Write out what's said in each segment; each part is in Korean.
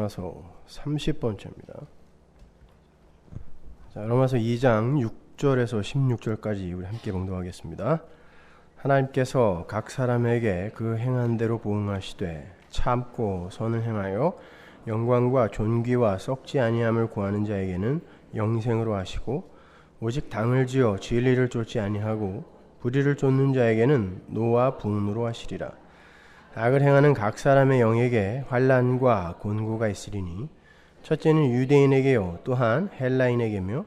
로마서 30번째입니다. 자, 로마서 2장 6절에서 16절까지 우리 함께 봉독하겠습니다. 하나님께서 각 사람에게 그 행한 대로 보응하시되 참고 선을 행하여 영광과 존귀와 썩지 아니함을 구하는 자에게는 영생으로 하시고, 오직 당을 지어 진리를 쫓지 아니하고 불의를 쫓는 자에게는 노와 분노로 하시리라. 악을 행하는 각 사람의 영에게 환난과 곤고가 있으리니, 첫째는 유대인에게요 또한 헬라인에게며,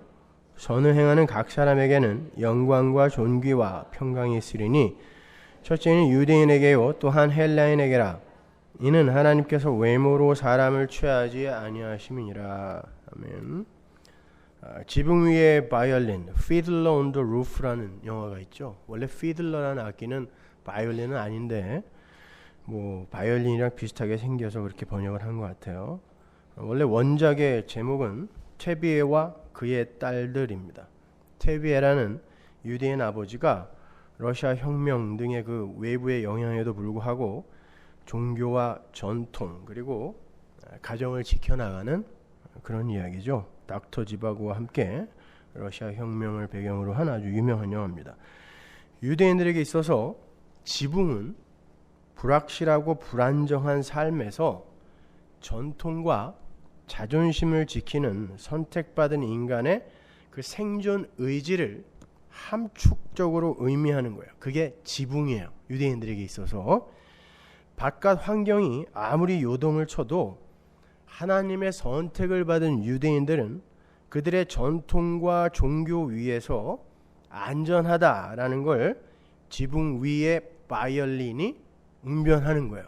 선을 행하는 각 사람에게는 영광과 존귀와 평강이 있으리니, 첫째는 유대인에게요 또한 헬라인에게라. 이는 하나님께서 외모로 사람을 취하지 아니하심이니라. 아멘. 지붕 위에 바이올린, Fiddler on the Roof라는 영화가 있죠. 원래 피들러라는 악기는 바이올린은 아닌데 바이올린이랑 비슷하게 생겨서 그렇게 번역을 한 것 같아요. 원래 원작의 제목은 테비에와 그의 딸들입니다. 테비에라는 유대인 아버지가 러시아 혁명 등의 그 외부의 영향에도 불구하고 종교와 전통 그리고 가정을 지켜나가는 그런 이야기죠. 닥터 지바고와 함께 러시아 혁명을 배경으로 한 아주 유명한 영화입니다. 유대인들에게 있어서 지붕은 불확실하고 불안정한 삶에서 전통과 자존심을 지키는 선택받은 인간의 그 생존 의지를 함축적으로 의미하는 거예요. 그게 지붕이에요. 유대인들에게 있어서 바깥 환경이 아무리 요동을 쳐도 하나님의 선택을 받은 유대인들은 그들의 전통과 종교 위에서 안전하다라는 걸 지붕 위에 바이올린이 웅변하는 거예요.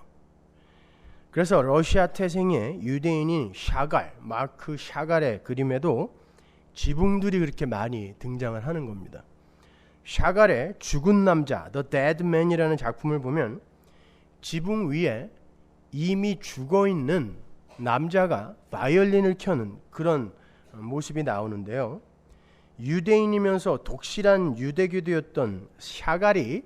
그래서 러시아 태생의 유대인인 샤갈, 마크 샤갈의 그림에도 지붕들이 그렇게 많이 등장을 하는 겁니다. 샤갈의 죽은 남자, The Dead Man이라는 작품을 보면 지붕 위에 이미 죽어있는 남자가 바이올린을 켜는 그런 모습이 나오는데요. 유대인이면서 독실한 유대교도였던 샤갈이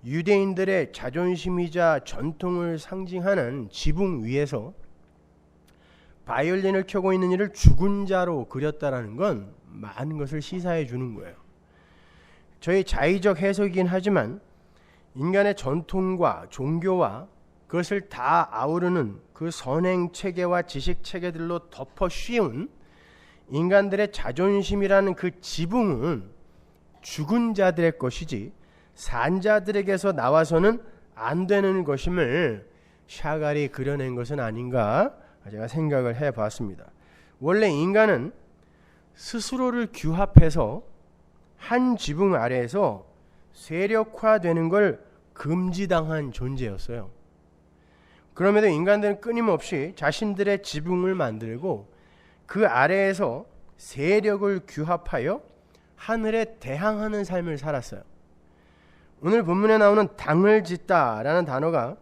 유대인들의 자존심이자 전통을 상징하는 지붕 위에서 바이올린을 켜고 있는 이를 죽은 자로 그렸다라는 건 많은 것을 시사해 주는 거예요. 저희 자의적 해석이긴 하지만 인간의 전통과 종교와 그것을 다 아우르는 그 선행 체계와 지식 체계들로 덮어 씌운 인간들의 자존심이라는 그 지붕은 죽은 자들의 것이지 산자들에게서 나와서는 안 되는 것임을 샤갈이 그려낸 것은 아닌가 제가 생각을 해봤습니다. 원래 인간은 스스로를 규합해서 한 지붕 아래에서 세력화되는 걸 금지당한 존재였어요. 그럼에도 인간들은 끊임없이 자신들의 지붕을 만들고 그 아래에서 세력을 규합하여 하늘에 대항하는 삶을 살았어요. 오늘 본문에 나오는 당을 짓다라는 단어가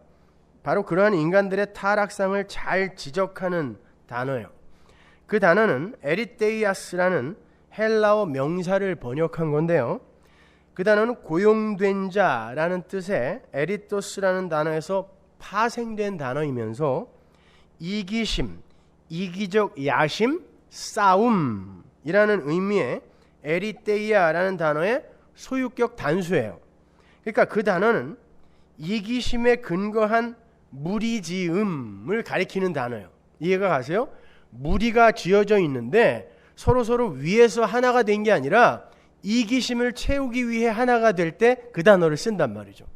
바로 그러한 인간들의 타락상을 잘 지적하는 단어예요. 그 단어는 에리테이아스라는 헬라어 명사를 번역한 건데요. 그 단어는 고용된 자라는 뜻의 에리토스라는 단어에서 파생된 단어이면서 이기심, 이기적 야심, 싸움이라는 의미의 에리테이아라는 단어의 소유격 단수예요. 그러니까 그 단어는 이기심에 근거한 무리지음을 가리키는 단어예요. 이해가 가세요? 무리가 지어져 있는데 서로 위에서 하나가 된 게 아니라 이기심을 채우기 위해 하나가 될 때 그 단어를 쓴단 말이죠.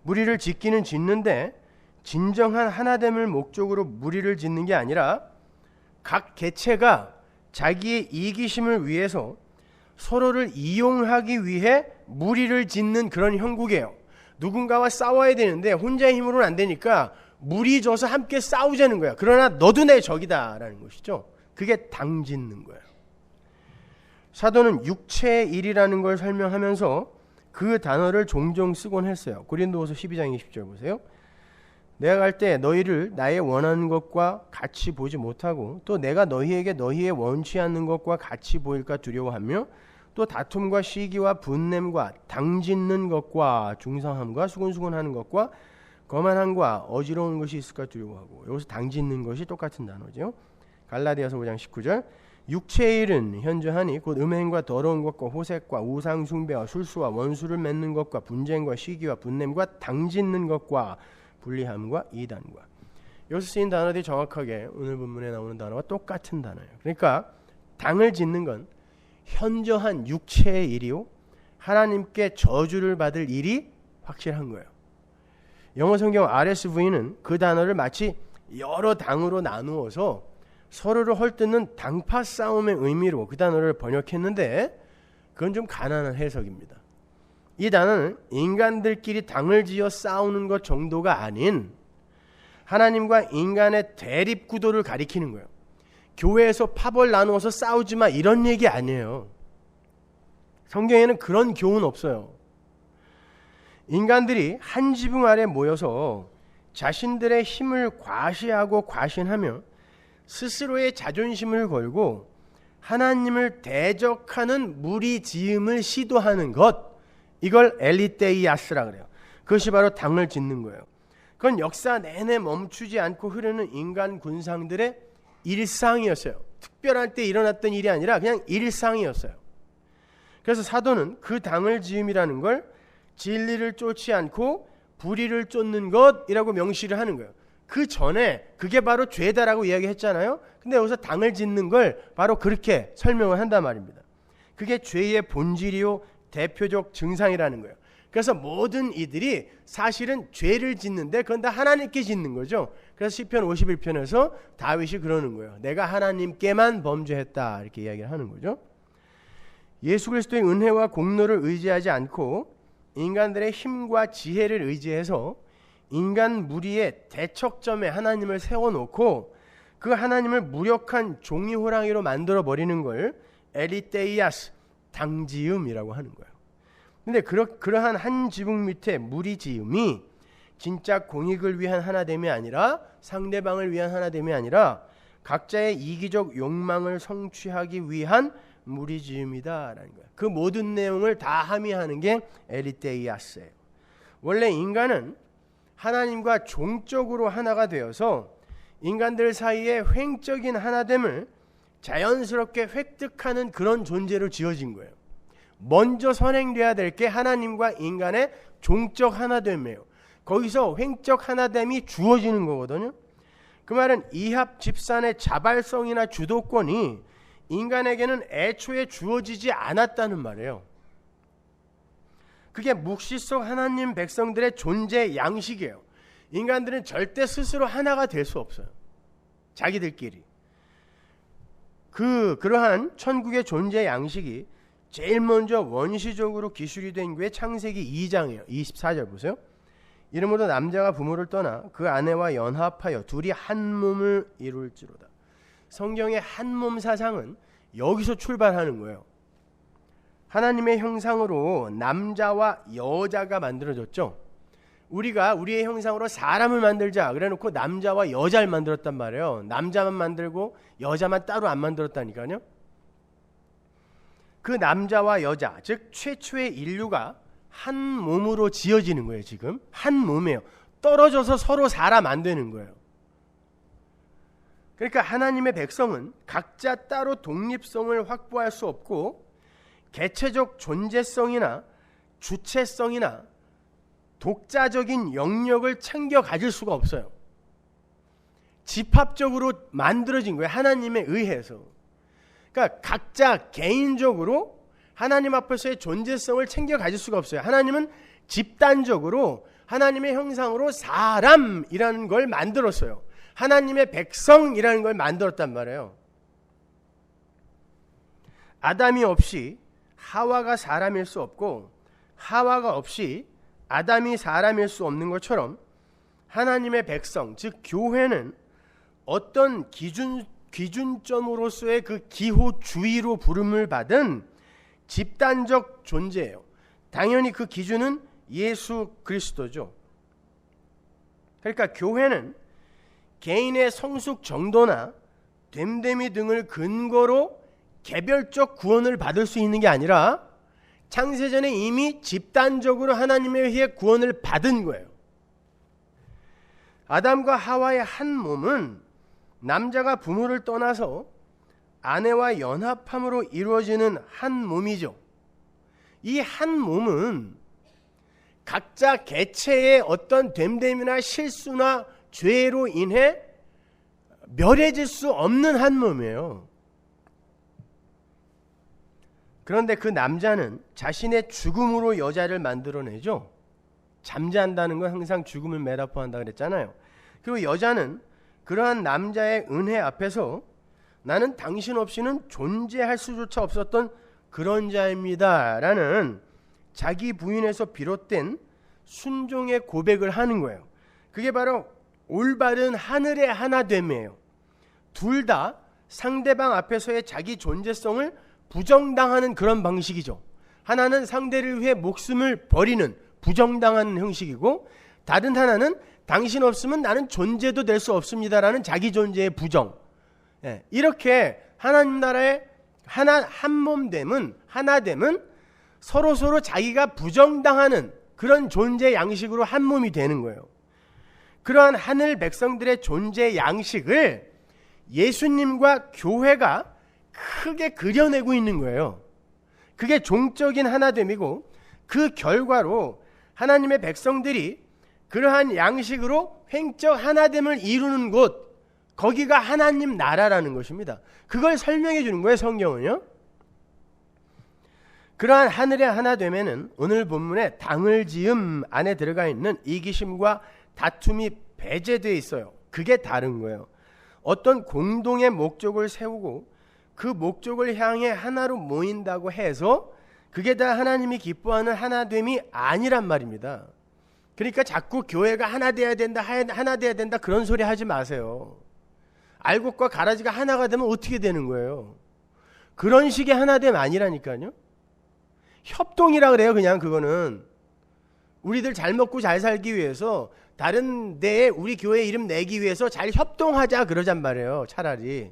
무리를 짓기는 짓는데 진정한 하나됨을 목적으로 무리를 짓는 게 아니라 각 개체가 자기의 이기심을 위해서 서로를 이용하기 위해 무리를 짓는 그런 형국이에요. 누군가와 싸워야 되는데 혼자의 힘으로는 안 되니까 무리 져서 함께 싸우자는 거야. 그러나 너도 내 적이다라는 것이죠. 그게 당 짓는 거예요. 사도는 육체의 일이라는 걸 설명하면서 그 단어를 종종 쓰곤 했어요. 고린도후서 12장 20절 보세요. 내가 갈 때 너희를 나의 원하는 것과 같이 보지 못하고 또 내가 너희에게 너희의 원치 않는 것과 같이 보일까 두려워하며 또 다툼과 시기와 분냄과 당짓는 것과 중상함과 수근수근하는 것과 거만함과 어지러운 것이 있을까 두려워하고. 여기서 당짓는 것이 똑같은 단어죠. 갈라디아서 5장 19절 육체의 일은 현저하니 곧 음행과 더러운 것과 호색과 우상 숭배와 술수와 원수를 맺는 것과 분쟁과 시기와 분냄과 당짓는 것과 불리함과 이단과. 여기서 쓰인 단어들이 정확하게 오늘 본문에 나오는 단어와 똑같은 단어예요. 그러니까 당을 짓는 건 현저한 육체의 일이요 하나님께 저주를 받을 일이 확실한 거예요. 영어 성경 RSV는 그 단어를 마치 여러 당으로 나누어서 서로를 헐뜯는 당파 싸움의 의미로 그 단어를 번역했는데 그건 좀 가난한 해석입니다. 이 단어는 인간들끼리 당을 지어 싸우는 것 정도가 아닌 하나님과 인간의 대립 구도를 가리키는 거예요. 교회에서 파벌 나누어서 싸우지 마 이런 얘기 아니에요. 성경에는 그런 교훈 없어요. 인간들이 한 지붕 아래 모여서 자신들의 힘을 과시하고 과신하며 스스로의 자존심을 걸고 하나님을 대적하는 무리지음을 시도하는 것, 이걸 엘리테이아스라 그래요. 그것이 바로 당을 짓는 거예요. 그건 역사 내내 멈추지 않고 흐르는 인간 군상들의 일상이었어요. 특별한 때 일어났던 일이 아니라 그냥 일상이었어요. 그래서 사도는 그 당을 지음이라는 걸 진리를 쫓지 않고 불의를 쫓는 것이라고 명시를 하는 거예요. 그 전에 그게 바로 죄다라고 이야기했잖아요. 근데 여기서 당을 짓는 걸 바로 그렇게 설명을 한단 말입니다. 그게 죄의 본질이요 대표적 증상이라는 거예요. 그래서 모든 이들이 사실은 죄를 짓는데 그건 다 하나님께 짓는 거죠. 그래서 시편 51편에서 다윗이 그러는 거예요. 내가 하나님께만 범죄했다 이렇게 이야기를 하는 거죠. 예수 그리스도의 은혜와 공로를 의지하지 않고 인간들의 힘과 지혜를 의지해서 인간 무리의 대척점에 하나님을 세워놓고 그 하나님을 무력한 종이 호랑이로 만들어버리는 걸 엘리테이아스, 당지음이라고 하는 거예요. 근데 그러한 한 지붕 밑에 무리지음이 진짜 공익을 위한 하나됨이 아니라 상대방을 위한 하나됨이 아니라 각자의 이기적 욕망을 성취하기 위한 무리지음이다라는 거예요. 그 모든 내용을 다 함의하는 게 엘리테이아스예요. 원래 인간은 하나님과 종적으로 하나가 되어서 인간들 사이에 횡적인 하나됨을 자연스럽게 획득하는 그런 존재로 지어진 거예요. 먼저 선행돼야 될 게 하나님과 인간의 종적 하나됨이에요. 거기서 횡적 하나됨이 주어지는 거거든요. 그 말은 이합 집산의 자발성이나 주도권이 인간에게는 애초에 주어지지 않았다는 말이에요. 그게 묵시 속 하나님 백성들의 존재 양식이에요. 인간들은 절대 스스로 하나가 될 수 없어요. 자기들끼리. 그러한 천국의 존재 양식이 제일 먼저 원시적으로 기술이 된 게 창세기 2장이에요. 24절 보세요. 이러므로 남자가 부모를 떠나 그 아내와 연합하여 둘이 한 몸을 이룰지로다. 성경의 한 몸 사상은 여기서 출발하는 거예요. 하나님의 형상으로 남자와 여자가 만들어졌죠. 우리가 우리의 형상으로 사람을 만들자 그래놓고 남자와 여자를 만들었단 말이에요. 남자만 만들고 여자만 따로 안 만들었다니까요. 그 남자와 여자, 즉 최초의 인류가 한 몸으로 지어지는 거예요. 지금 한 몸이에요. 떨어져서 서로 사람 안 되는 거예요. 그러니까 하나님의 백성은 각자 따로 독립성을 확보할 수 없고 개체적 존재성이나 주체성이나 독자적인 영역을 챙겨 가질 수가 없어요. 집합적으로 만들어진 거예요. 하나님에 의해서. 그러니까 각자 개인적으로 하나님 앞에서의 존재성을 챙겨 가질 수가 없어요. 하나님은 집단적으로 하나님의 형상으로 사람이라는 걸 만들었어요. 하나님의 백성이라는 걸 만들었단 말이에요. 아담이 없이 하와가 사람일 수 없고 하와가 없이 아담이 사람일 수 없는 것처럼 하나님의 백성, 즉 교회는 어떤 기준점으로서의 그 기호주의로 부름을 받은 집단적 존재예요. 당연히 그 기준은 예수 그리스도죠. 그러니까 교회는 개인의 성숙 정도나 됨됨이 등을 근거로 개별적 구원을 받을 수 있는 게 아니라 창세전에 이미 집단적으로 하나님에 의해 구원을 받은 거예요. 아담과 하와의 한 몸은 남자가 부모를 떠나서 아내와 연합함으로 이루어지는 한 몸이죠. 이 한 몸은 각자 개체의 어떤 됨됨이나 실수나 죄로 인해 멸해질 수 없는 한 몸이에요. 그런데 그 남자는 자신의 죽음으로 여자를 만들어내죠. 잠자한다는 건 항상 죽음을 메타포한다 그랬잖아요. 그리고 여자는 그러한 남자의 은혜 앞에서 나는 당신 없이는 존재할 수조차 없었던 그런 자입니다 라는 자기 부인에서 비롯된 순종의 고백을 하는 거예요. 그게 바로 올바른 하늘의 하나됨이에요. 둘 다 상대방 앞에서의 자기 존재성을 부정당하는 그런 방식이죠. 하나는 상대를 위해 목숨을 버리는 부정당하는 형식이고, 다른 하나는 당신 없으면 나는 존재도 될 수 없습니다라는 자기 존재의 부정. 이렇게 하나님 나라의 한몸됨은, 하나됨은 서로 자기가 부정당하는 그런 존재 양식으로 한 몸이 되는 거예요. 그러한 하늘 백성들의 존재 양식을 예수님과 교회가 크게 그려내고 있는 거예요. 그게 종적인 하나됨이고, 그 결과로 하나님의 백성들이 그러한 양식으로 횡적 하나됨을 이루는 곳, 거기가 하나님 나라라는 것입니다. 그걸 설명해 주는 거예요, 성경은요. 그러한 하늘의 하나됨에는 오늘 본문의 당을지음 안에 들어가 있는 이기심과 다툼이 배제되어 있어요. 그게 다른 거예요. 어떤 공동의 목적을 세우고 그 목적을 향해 하나로 모인다고 해서 그게 다 하나님이 기뻐하는 하나됨이 아니란 말입니다. 그러니까 자꾸 교회가 하나 돼야 된다, 하나 돼야 된다 그런 소리 하지 마세요. 알곡과 가라지가 하나가 되면 어떻게 되는 거예요? 그런 식의 하나됨 아니라니까요. 협동이라 그래요. 그냥 그거는 우리들 잘 먹고 잘 살기 위해서 다른 데에 우리 교회 이름 내기 위해서 잘 협동하자 그러잔 말이에요. 차라리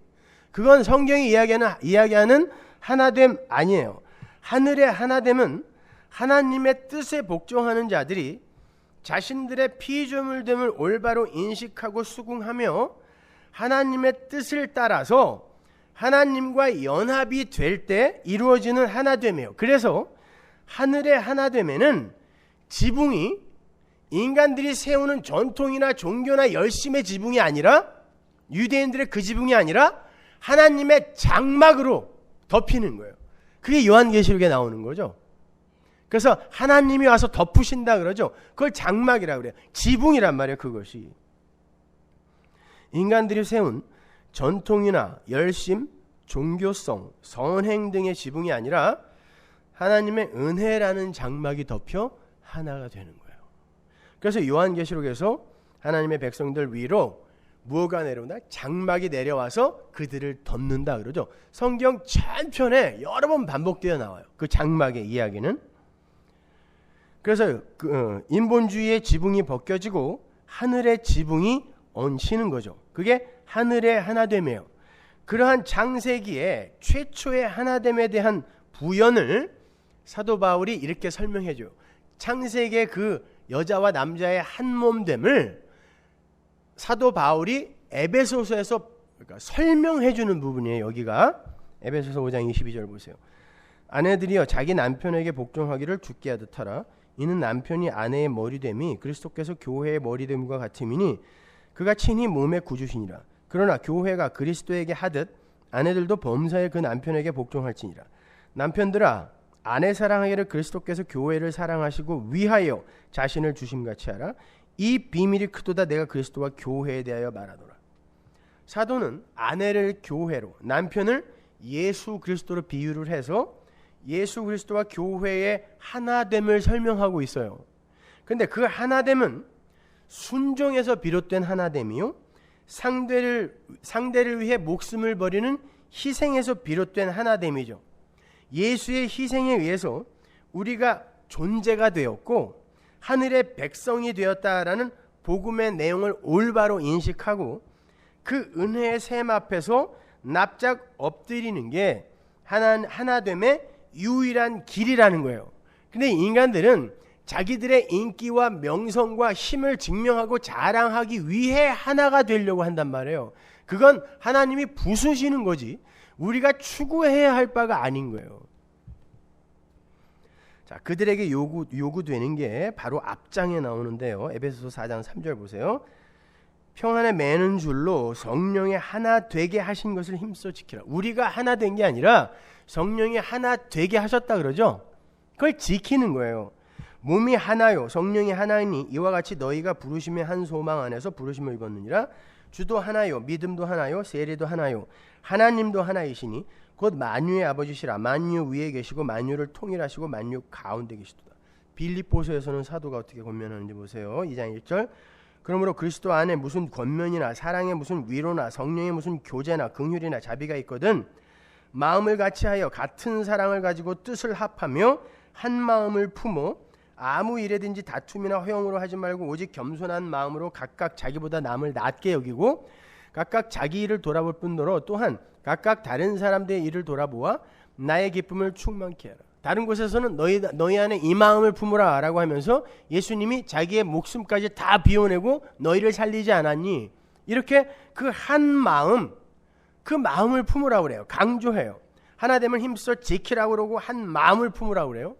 그건 성경이 이야기하는 하나됨 아니에요. 하늘의 하나됨은 하나님의 뜻에 복종하는 자들이 자신들의 피조물됨을 올바로 인식하고 수긍하며 하나님의 뜻을 따라서 하나님과 연합이 될 때 이루어지는 하나됨이에요. 그래서 하늘의 하나됨에는 지붕이 인간들이 세우는 전통이나 종교나 열심의 지붕이 아니라, 유대인들의 그 지붕이 아니라 하나님의 장막으로 덮이는 거예요. 그게 요한계시록에 나오는 거죠. 그래서 하나님이 와서 덮으신다 그러죠. 그걸 장막이라고 그래요. 지붕이란 말이에요. 그것이 인간들이 세운 전통이나 열심, 종교성, 선행 등의 지붕이 아니라 하나님의 은혜라는 장막이 덮여 하나가 되는 거예요. 그래서 요한계시록에서 하나님의 백성들 위로 무엇가 내려온다? 장막이 내려와서 그들을 덮는다 그러죠. 성경 전편에 여러 번 반복되어 나와요. 그 장막의 이야기는. 그래서 인본주의의 지붕이 벗겨지고 하늘의 지붕이 얹히는 거죠. 그게 하늘의 하나됨이에요. 그러한 창세기의 최초의 하나됨에 대한 부연을 사도 바울이 이렇게 설명해줘요. 창세기의 그 여자와 남자의 한몸됨을 사도 바울이 에베소서에서 그러니까 설명해주는 부분이에요. 여기가 에베소서 5장 22절 보세요. 아내들이여 자기 남편에게 복종하기를 죽게 하듯 하라. 이는 남편이 아내의 머리됨이 그리스도께서 교회의 머리됨과 같음이니 그가 친히 몸의 구주시니라. 그러나 교회가 그리스도에게 하듯 아내들도 범사에 그 남편에게 복종할지니라. 남편들아 아내 사랑하기를 그리스도께서 교회를 사랑하시고 위하여 자신을 주심같이 하라. 이 비밀이 크도다 내가 그리스도와 교회에 대하여 말하노라. 사도는 아내를 교회로, 남편을 예수 그리스도로 비유를 해서 예수 그리스도와 교회의 하나됨을 설명하고 있어요. 그런데 그 하나됨은 순종에서 비롯된 하나됨이요, 상대를 위해 목숨을 버리는 희생에서 비롯된 하나됨이죠. 예수의 희생에 의해서 우리가 존재가 되었고 하늘의 백성이 되었다라는 복음의 내용을 올바로 인식하고 그 은혜의 셈 앞에서 납작 엎드리는 게 하나됨의 유일한 길이라는 거예요. 근데 인간들은 자기들의 인기와 명성과 힘을 증명하고 자랑하기 위해 하나가 되려고 한단 말이에요. 그건 하나님이 부수시는 거지 우리가 추구해야 할 바가 아닌 거예요. 자, 그들에게 요구되는 게 바로 앞장에 나오는데요. 에베소서 4장 3절 보세요. 평안에 매는 줄로 성령이 하나 되게 하신 것을 힘써 지키라. 우리가 하나 된 게 아니라 성령이 하나 되게 하셨다 그러죠. 그걸 지키는 거예요. 몸이 하나요 성령이 하나이니 이와 같이 너희가 부르심의 한 소망 안에서 부르심을 입었느니라. 주도 하나요 믿음도 하나요 세례도 하나요 하나님도 하나이시니 곧 만유의 아버지시라. 만유 위에 계시고 만유를 통일하시고 만유 가운데 계시도다. 빌립보서에서는 사도가 어떻게 권면하는지 보세요. 2장 1절. 그러므로 그리스도 안에 무슨 권면이나 사랑의 무슨 위로나 성령의 무슨 교제나 긍휼이나 자비가 있거든 마음을 같이하여 같은 사랑을 가지고 뜻을 합하며 한 마음을 품어 아무 일에든지 다툼이나 허용으로 하지 말고 오직 겸손한 마음으로 각각 자기보다 남을 낮게 여기고 각각 자기 일을 돌아볼 뿐더러 또한 각각 다른 사람들의 일을 돌아보아 나의 기쁨을 충만케 하라. 다른 곳에서는 너희 안에 이 마음을 품으라 라고 하면서 예수님이 자기의 목숨까지 다 비워내고 너희를 살리지 않았니? 이렇게 그 한 마음, 그 마음을 품으라고 그래요. 강조해요. 하나됨을 힘써 지키라고 그러고 한 마음을 품으라고 그래요.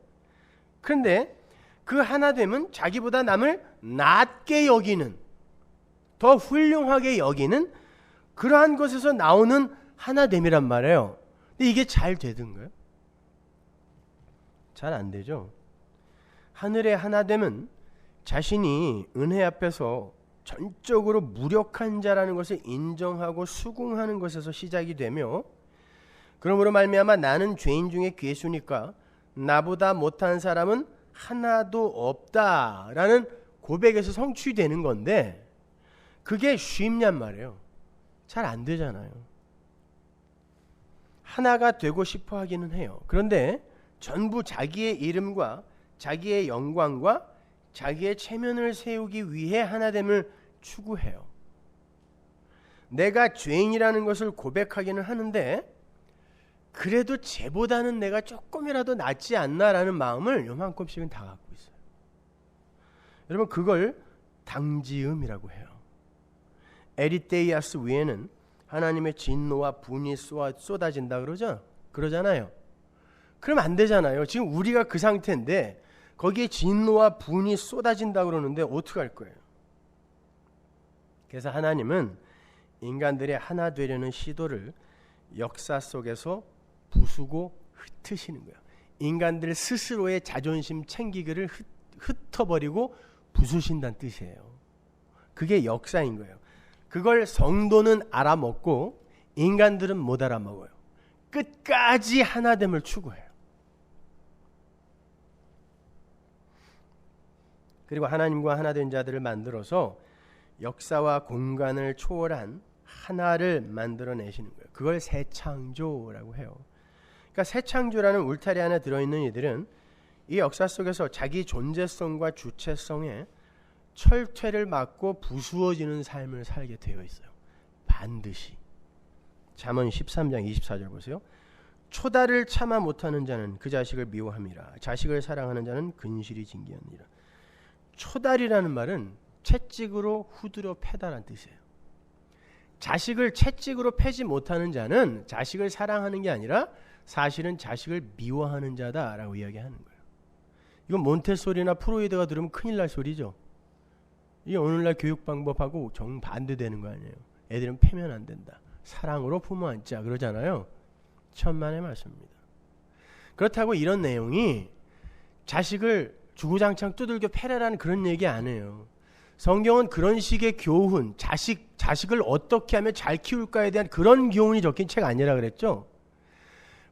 그런데 그 하나됨은 자기보다 남을 낮게 여기는, 더 훌륭하게 여기는 그러한 것에서 나오는 하나됨이란 말이에요. 근데 이게 잘 되던가요? 잘 안 되죠. 하늘의 하나됨은 자신이 은혜 앞에서 전적으로 무력한 자라는 것을 인정하고 수긍하는 것에서 시작이 되며 그러므로 말미암아 나는 죄인 중에 괴수니까 나보다 못한 사람은 하나도 없다라는 고백에서 성취되는 건데 그게 쉽냔 말이에요. 잘 안 되잖아요. 하나가 되고 싶어 하기는 해요. 그런데 전부 자기의 이름과 자기의 영광과 자기의 체면을 세우기 위해 하나됨을 추구해요. 내가 죄인이라는 것을 고백하기는 하는데 그래도 쟤보다는 내가 조금이라도 낫지 않나라는 마음을 요만큼씩은 다 갖고 있어요. 여러분 그걸 당지음이라고 해요. 에리테이아스 위에는 하나님의 진노와 분이 쏟아진다 그러잖아요. 그럼 안 되잖아요. 지금 우리가 그 상태인데 거기에 진노와 분이 쏟아진다 그러는데 어떻게 할 거예요? 그래서 하나님은 인간들의 하나 되려는 시도를 역사 속에서 부수고 흩으시는 거예요. 인간들 스스로의 자존심 챙기기를 흩어버리고 부수신다는 뜻이에요. 그게 역사인 거예요. 그걸 성도는 알아먹고 인간들은 못 알아먹어요. 끝까지 하나됨을 추구해요. 그리고 하나님과 하나 된 자들을 만들어서 역사와 공간을 초월한 하나를 만들어내시는 거예요. 그걸 새창조라고 해요. 그러니까 새창조라는 울타리 안에 들어있는 이들은 이 역사 속에서 자기 존재성과 주체성에 철퇴를 맞고 부수어지는 삶을 살게 되어 있어요. 반드시. 잠언 13장 24절 보세요. 초다를 참아 못하는 자는 그 자식을 미워함이라. 자식을 사랑하는 자는 근실이 징계하니라. 초달이라는 말은 채찍으로 후드려 패다라는 뜻이에요. 자식을 채찍으로 패지 못하는 자는 자식을 사랑하는 게 아니라 사실은 자식을 미워하는 자다라고 이야기하는 거예요. 이건 몬테소리나 프로이드가 들으면 큰일 날 소리죠. 이게 오늘날 교육 방법하고 정반대되는 거 아니에요. 애들은 패면 안 된다. 사랑으로 품어 안자 그러잖아요. 천만의 말씀입니다. 그렇다고 이런 내용이 자식을 주구장창 두들겨 패라라는 그런 얘기 안 해요. 성경은 그런 식의 교훈, 자식을 어떻게 하면 잘 키울까에 대한 그런 교훈이 적힌 책 아니라 그랬죠.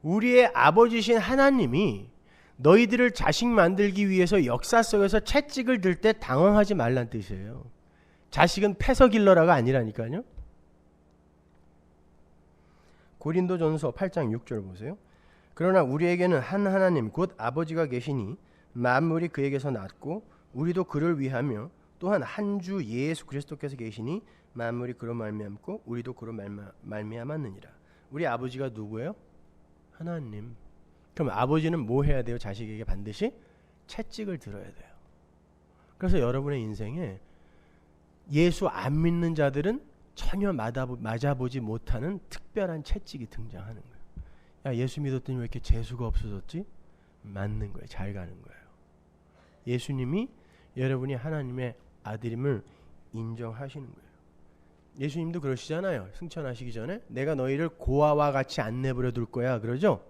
우리의 아버지신 하나님이 너희들을 자식 만들기 위해서 역사 속에서 채찍을 들 때 당황하지 말란 뜻이에요. 자식은 패서길러라가 아니라니까요. 고린도전서 8장 6절 보세요. 그러나 우리에게는 한 하나님 곧 아버지가 계시니 만물이 그에게서 났고 우리도 그를 위하며 또한 한 주 예수 그리스도께서 계시니 만물이 그로 말미암고 우리도 그로 말미암았느니라. 우리 아버지가 누구예요? 하나님. 그럼 아버지는 뭐 해야 돼요? 자식에게 반드시 채찍을 들어야 돼요. 그래서 여러분의 인생에 예수 안 믿는 자들은 전혀 맞아보지 못하는 특별한 채찍이 등장하는 거예요. 야, 예수 믿었더니 왜 이렇게 재수가 없어졌지? 맞는 거예요. 잘 가는 거예요. 예수님이 여러분이 하나님의 아들임을 인정하시는 거예요. 예수님도 그러시잖아요. 승천하시기 전에 내가 너희를 고아와 같이 안 내버려 둘 거야 그러죠.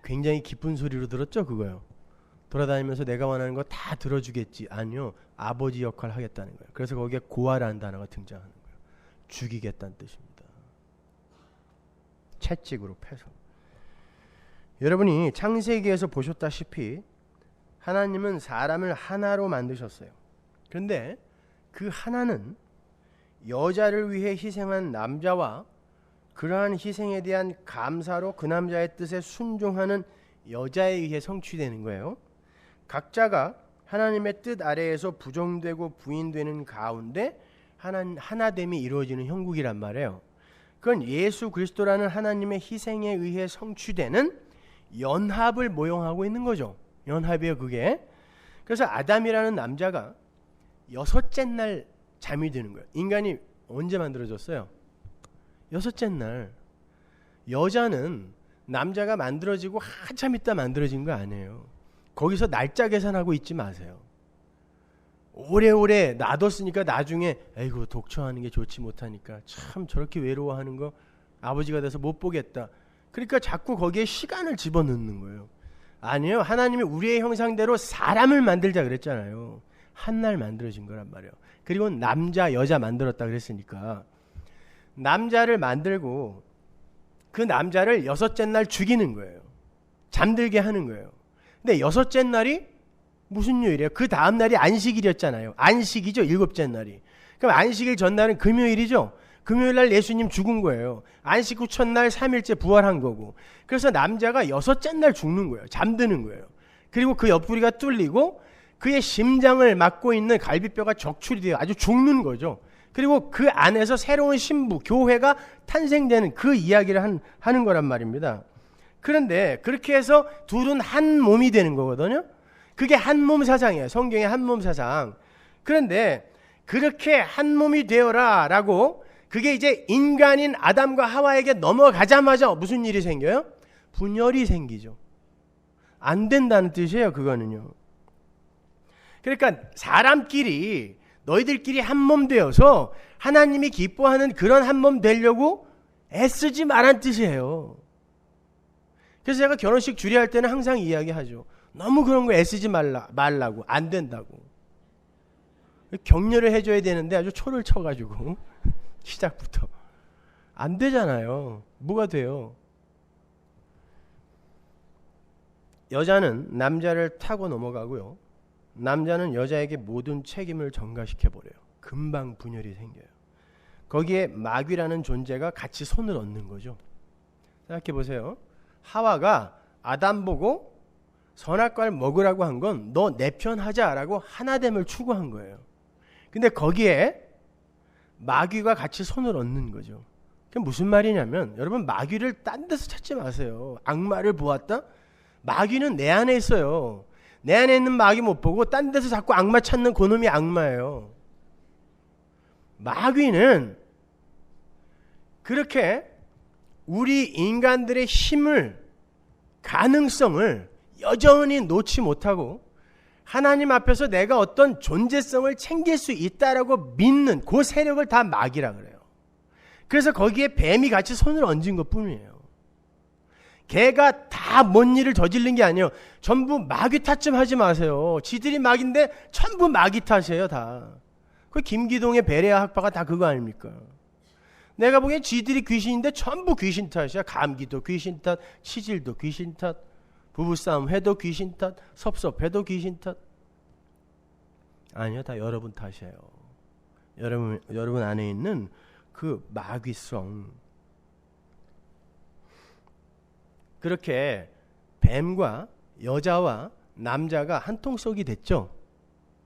굉장히 기쁜 소리로 들었죠. 그거요. 돌아다니면서 내가 원하는 거 다 들어주겠지. 아니요. 아버지 역할을 하겠다는 거예요. 그래서 거기에 고아라는 단어가 등장하는 거예요. 죽이겠다는 뜻입니다. 채찍으로 패서. 여러분이 창세기에서 보셨다시피 하나님은 사람을 하나로 만드셨어요. 그런데 그 하나는 여자를 위해 희생한 남자와 그러한 희생에 대한 감사로 그 남자의 뜻에 순종하는 여자에 의해 성취되는 거예요. 각자가 하나님의 뜻 아래에서 부정되고 부인되는 가운데 하나됨이 이루어지는 형국이란 말이에요. 그건 예수 그리스도라는 하나님의 희생에 의해 성취되는 연합을 모형하고 있는 거죠. 연합이에요, 그게. 그래서 아담이라는 남자가 6째 날 잠이 드는 거예요. 인간이 언제 만들어졌어요? 6째 날. 여자는 남자가 만들어지고 한참 있다 만들어진 거 아니에요. 거기서 날짜 계산하고 있지 마세요. 오래오래 놔뒀으니까 나중에 에이구 독처하는 게 좋지 못하니까 참 저렇게 외로워하는 거 아버지가 돼서 못 보겠다. 그러니까 자꾸 거기에 시간을 집어넣는 거예요. 아니에요. 하나님이 우리의 형상대로 사람을 만들자 그랬잖아요. 한날 만들어진 거란 말이에요. 그리고 남자 여자 만들었다 그랬으니까 남자를 만들고 그 남자를 6째 날 죽이는 거예요. 잠들게 하는 거예요. 근데 6째 날이 무슨 요일이에요? 그 다음 날이 안식일이었잖아요. 안식이죠. 7째 날이. 그럼 안식일 전날은 금요일이죠. 금요일 날 예수님 죽은 거예요. 안식 후 첫날 3일째 부활한 거고. 그래서 남자가 6째 날 죽는 거예요. 잠드는 거예요. 그리고 그 옆구리가 뚫리고 그의 심장을 막고 있는 갈비뼈가 적출이 돼요. 아주 죽는 거죠. 그리고 그 안에서 새로운 신부, 교회가 탄생되는 그 이야기를 하는 거란 말입니다. 그런데 그렇게 해서 둘은 한 몸이 되는 거거든요. 그게 한 몸 사상이에요. 성경의 한 몸 사상. 그런데 그렇게 한 몸이 되어라 라고 그게 이제 인간인 아담과 하와에게 넘어가자마자 무슨 일이 생겨요? 분열이 생기죠. 안 된다는 뜻이에요. 그거는요. 그러니까 사람끼리 너희들끼리 한 몸 되어서 하나님이 기뻐하는 그런 한 몸 되려고 애쓰지 말란 뜻이에요. 그래서 제가 결혼식 주례할 때는 항상 이야기하죠. 너무 그런 거 애쓰지 말라고. 안 된다고. 격려를 해줘야 되는데 아주 초를 쳐가지고 시작부터 안 되잖아요. 뭐가 돼요? 여자는 남자를 타고 넘어가고요. 남자는 여자에게 모든 책임을 전가시켜버려요. 금방 분열이 생겨요. 거기에 마귀라는 존재가 같이 손을 얹는 거죠. 생각해보세요. 하와가 아담 보고 선악과를 먹으라고 한 건 너 내 편 하자라고 하나됨을 추구한 거예요. 근데 거기에 마귀가 같이 손을 얹는 거죠. 그게 무슨 말이냐면 여러분 마귀를 딴 데서 찾지 마세요. 악마를 보았다? 마귀는 내 안에 있어요. 내 안에 있는 마귀 못 보고 딴 데서 자꾸 악마 찾는 그놈이 악마예요. 마귀는 그렇게 우리 인간들의 힘을, 가능성을 여전히 놓지 못하고 하나님 앞에서 내가 어떤 존재성을 챙길 수 있다라고 믿는 그 세력을 다 마귀라 그래요. 그래서 거기에 뱀이 같이 손을 얹은 것뿐이에요. 걔가 다 뭔 일을 저지른 게 아니에요. 전부 마귀 탓 좀 하지 마세요. 지들이 마귀인데 전부 마귀 탓이에요. 다. 그 김기동의 베레아 학파가 다 그거 아닙니까? 내가 보기엔 지들이 귀신인데 전부 귀신 탓이야. 감기도 귀신 탓, 치질도 귀신 탓, 부부싸움 해도 귀신 탓, 섭섭해도 귀신 탓. 아니요, 다 여러분 탓이에요. 여러분 안에 있는 그 마귀성. 그렇게 뱀과 여자와 남자가 한통속이 됐죠.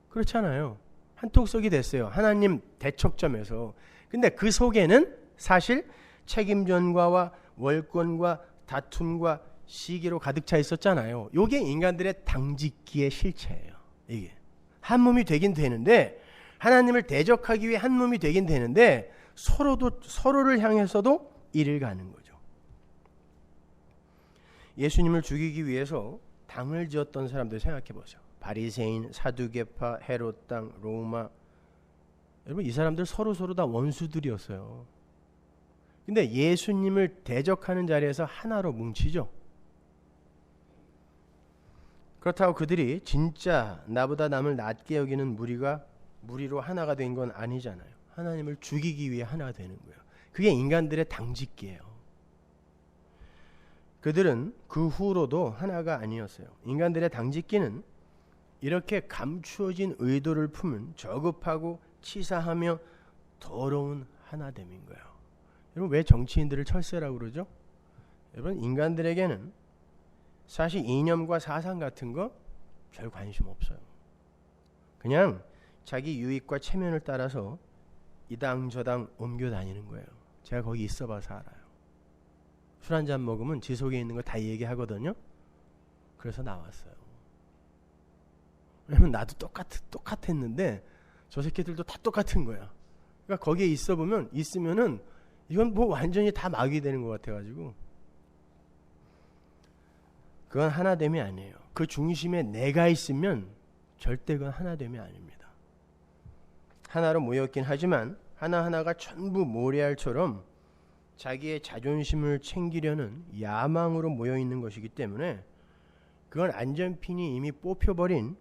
그렇잖아요. 한통속이 됐어요. 하나님 대척점에서. 근데 그 속에는 사실 책임전과와 월권과 다툼과 시기로 가득 차 있었잖아요. 이게 인간들의 당직기의 실체예요. 이게 한 몸이 되긴 되는데, 하나님을 대적하기 위해 한 몸이 되긴 되는데 서로를 향해서도 이를 가는 거죠. 예수님을 죽이기 위해서 당을 지었던 사람들 생각해 보세요. 바리새인, 사두개파, 헤롯 당, 로마. 여러분, 이 사람들 서로 다 원수들이었어요. 근데 예수님을 대적하는 자리에서 하나로 뭉치죠. 그렇다고 그들이 진짜 나보다 남을 낮게 여기는 무리로 하나가 된 건 아니잖아요. 하나님을 죽이기 위해 하나가 되는 거예요. 그게 인간들의 당짓기예요. 그들은 그 후로도 하나가 아니었어요. 인간들의 당짓기는 이렇게 감추어진 의도를 품은 저급하고 치사하며 더러운 하나됨인 거예요. 여러분, 왜 정치인들을 철새라고 그러죠? 여러분, 인간들에게는 사실 이념과 사상 같은 거 별 관심 없어요. 그냥 자기 유익과 체면을 따라서 이당 저당 옮겨 다니는 거예요. 제가 거기 있어봐서 알아요. 술 한잔 먹으면 지 속에 있는 거 다 얘기하거든요. 그래서 나왔어요. 왜냐면 나도 똑같았는데 저 새끼들도 다 똑같은 거야. 그러니까 거기에 있으면은 이건 뭐 완전히 다 막이 되는 것 같아가지고. 그건 하나됨이 아니에요. 그 중심에 내가 있으면 절대 그건 하나됨이 아닙니다. 하나로 모였긴 하지만 하나하나가 전부 모래알처럼 자기의 자존심을 챙기려는 야망으로 모여있는 것이기 때문에 그건 안전핀이 이미 뽑혀버린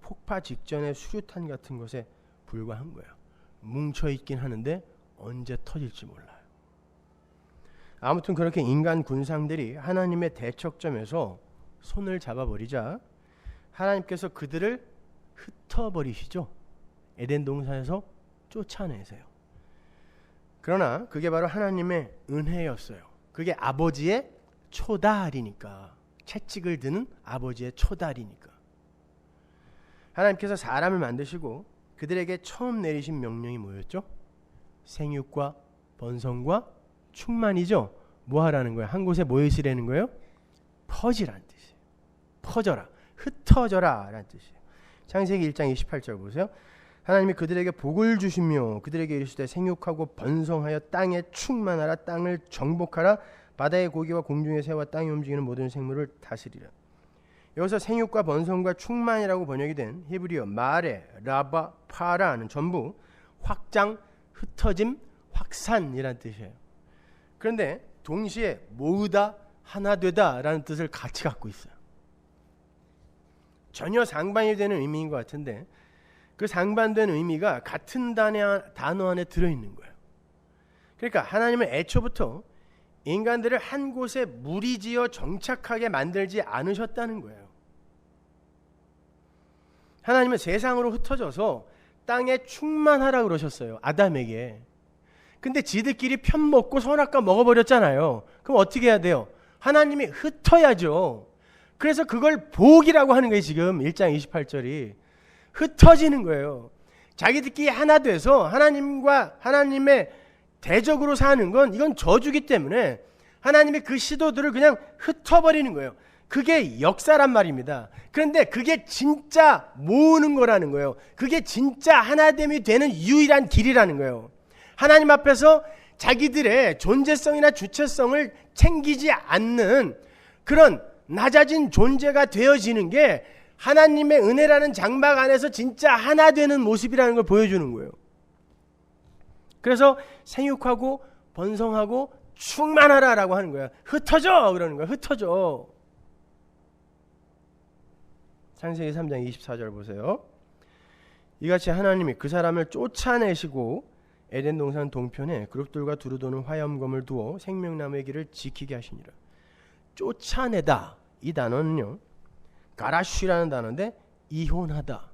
폭파 직전의 수류탄 같은 것에 불과한 거예요. 뭉쳐있긴 하는데 언제 터질지 몰라요. 아무튼 그렇게 인간 군상들이 하나님의 대척점에서 손을 잡아버리자 하나님께서 그들을 흩어버리시죠. 에덴 동산에서 쫓아내세요. 그러나 그게 바로 하나님의 은혜였어요. 그게 아버지의 초달이니까, 채찍을 드는 아버지의 초달이니까. 하나님께서 사람을 만드시고 그들에게 처음 내리신 명령이 뭐였죠? 생육과 번성과 충만이죠. 뭐 하라는 거예요? 한 곳에 모여 있으라는 거예요? 퍼지라는 뜻이에요. 퍼져라, 흩어져라 라는 뜻이에요. 창세기 1장 28절 보세요. 하나님이 그들에게 복을 주시며 그들에게 이르시되 생육하고 번성하여 땅에 충만하라. 땅을 정복하라. 바다의 고기와 공중의 새와 땅에 움직이는 모든 생물을 다스리라. 여기서 생육과 번성과 충만이라고 번역이 된 히브리어 마레, 라바, 파라는 전부 확장, 흩어짐, 확산이라는 뜻이에요. 그런데 동시에 모으다, 하나 되다라는 뜻을 같이 갖고 있어요. 전혀 상반이 되는 의미인 것 같은데 그 상반된 의미가 같은 단어 안에 들어있는 거예요. 그러니까 하나님은 애초부터 인간들을 한 곳에 무리지어 정착하게 만들지 않으셨다는 거예요. 하나님은 세상으로 흩어져서 땅에 충만하라 그러셨어요. 아담에게. 근데 지들끼리 편먹고 선악과 먹어버렸잖아요. 그럼 어떻게 해야 돼요? 하나님이 흩어야죠. 그래서 그걸 복이라고 하는 거예요. 지금 1장 28절이. 흩어지는 거예요. 자기들끼리 하나 돼서 하나님의 대적으로 사는 건 이건 저주기 때문에 하나님의 그 시도들을 그냥 흩어버리는 거예요. 그게 역사란 말입니다. 그런데 그게 진짜 모으는 거라는 거예요. 그게 진짜 하나됨이 되는 유일한 길이라는 거예요. 하나님 앞에서 자기들의 존재성이나 주체성을 챙기지 않는 그런 낮아진 존재가 되어지는 게 하나님의 은혜라는 장막 안에서 진짜 하나 되는 모습이라는 걸 보여주는 거예요. 그래서 생육하고 번성하고 충만하라라고 하는 거야. 흩어져 그러는 거야. 흩어져. 창세기 3장 24절 보세요. 이같이 하나님이 그 사람을 쫓아내시고 에덴 동산 동편에 그룹들과 두루도는 화염검을 두어 생명나무의 길을 지키게 하시니라. 쫓아내다 이 단어는요, 가라쉬라는 단어인데 이혼하다,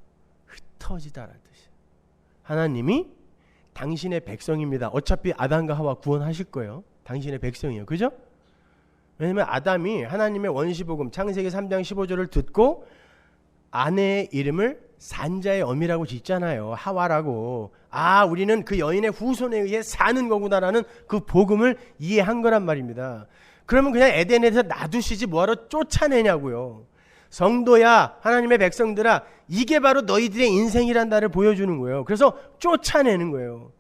흩어지다라는 뜻이에요. 하나님이 당신의 백성입니다. 어차피 아담과 하와 구원하실 거예요. 당신의 백성이에요. 그죠? 왜냐하면 아담이 하나님의 원시복음 창세기 3장 15절을 듣고 아내의 이름을 산자의 어미라고 짓잖아요. 하와라고. 아, 우리는 그 여인의 후손에 의해 사는 거구나라는 그 복음을 이해한 거란 말입니다. 그러면 그냥 에덴에서 놔두시지 뭐하러 쫓아내냐고요. 성도야, 하나님의 백성들아, 이게 바로 너희들의 인생이란 나를 보여주는 거예요. 그래서 쫓아내는 거예요.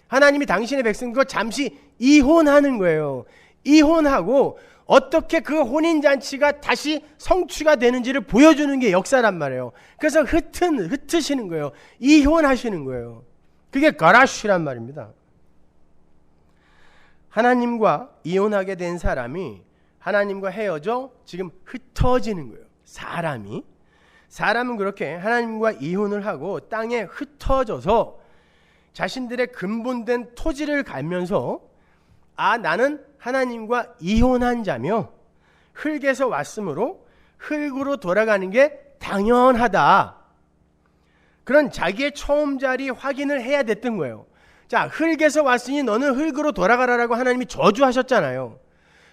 하나님이 당신의 백성들과 잠시 이혼하는 거예요. 이혼하고 어떻게 그 혼인잔치가 다시 성취가 되는지를 보여주는 게 역사란 말이에요. 그래서 흩으시는 거예요. 이혼하시는 거예요. 그게 가라쉬란 말입니다. 하나님과 이혼하게 된 사람이 하나님과 헤어져 지금 흩어지는 거예요. 사람은 그렇게 하나님과 이혼을 하고 땅에 흩어져서 자신들의 근본된 토지를 갈면서 나는 하나님과 이혼한 자며 흙에서 왔으므로 흙으로 돌아가는 게 당연하다. 그런 자기의 처음 자리 확인을 해야 됐던 거예요. 자, 흙에서 왔으니 너는 흙으로 돌아가라라고 하나님이 저주하셨잖아요.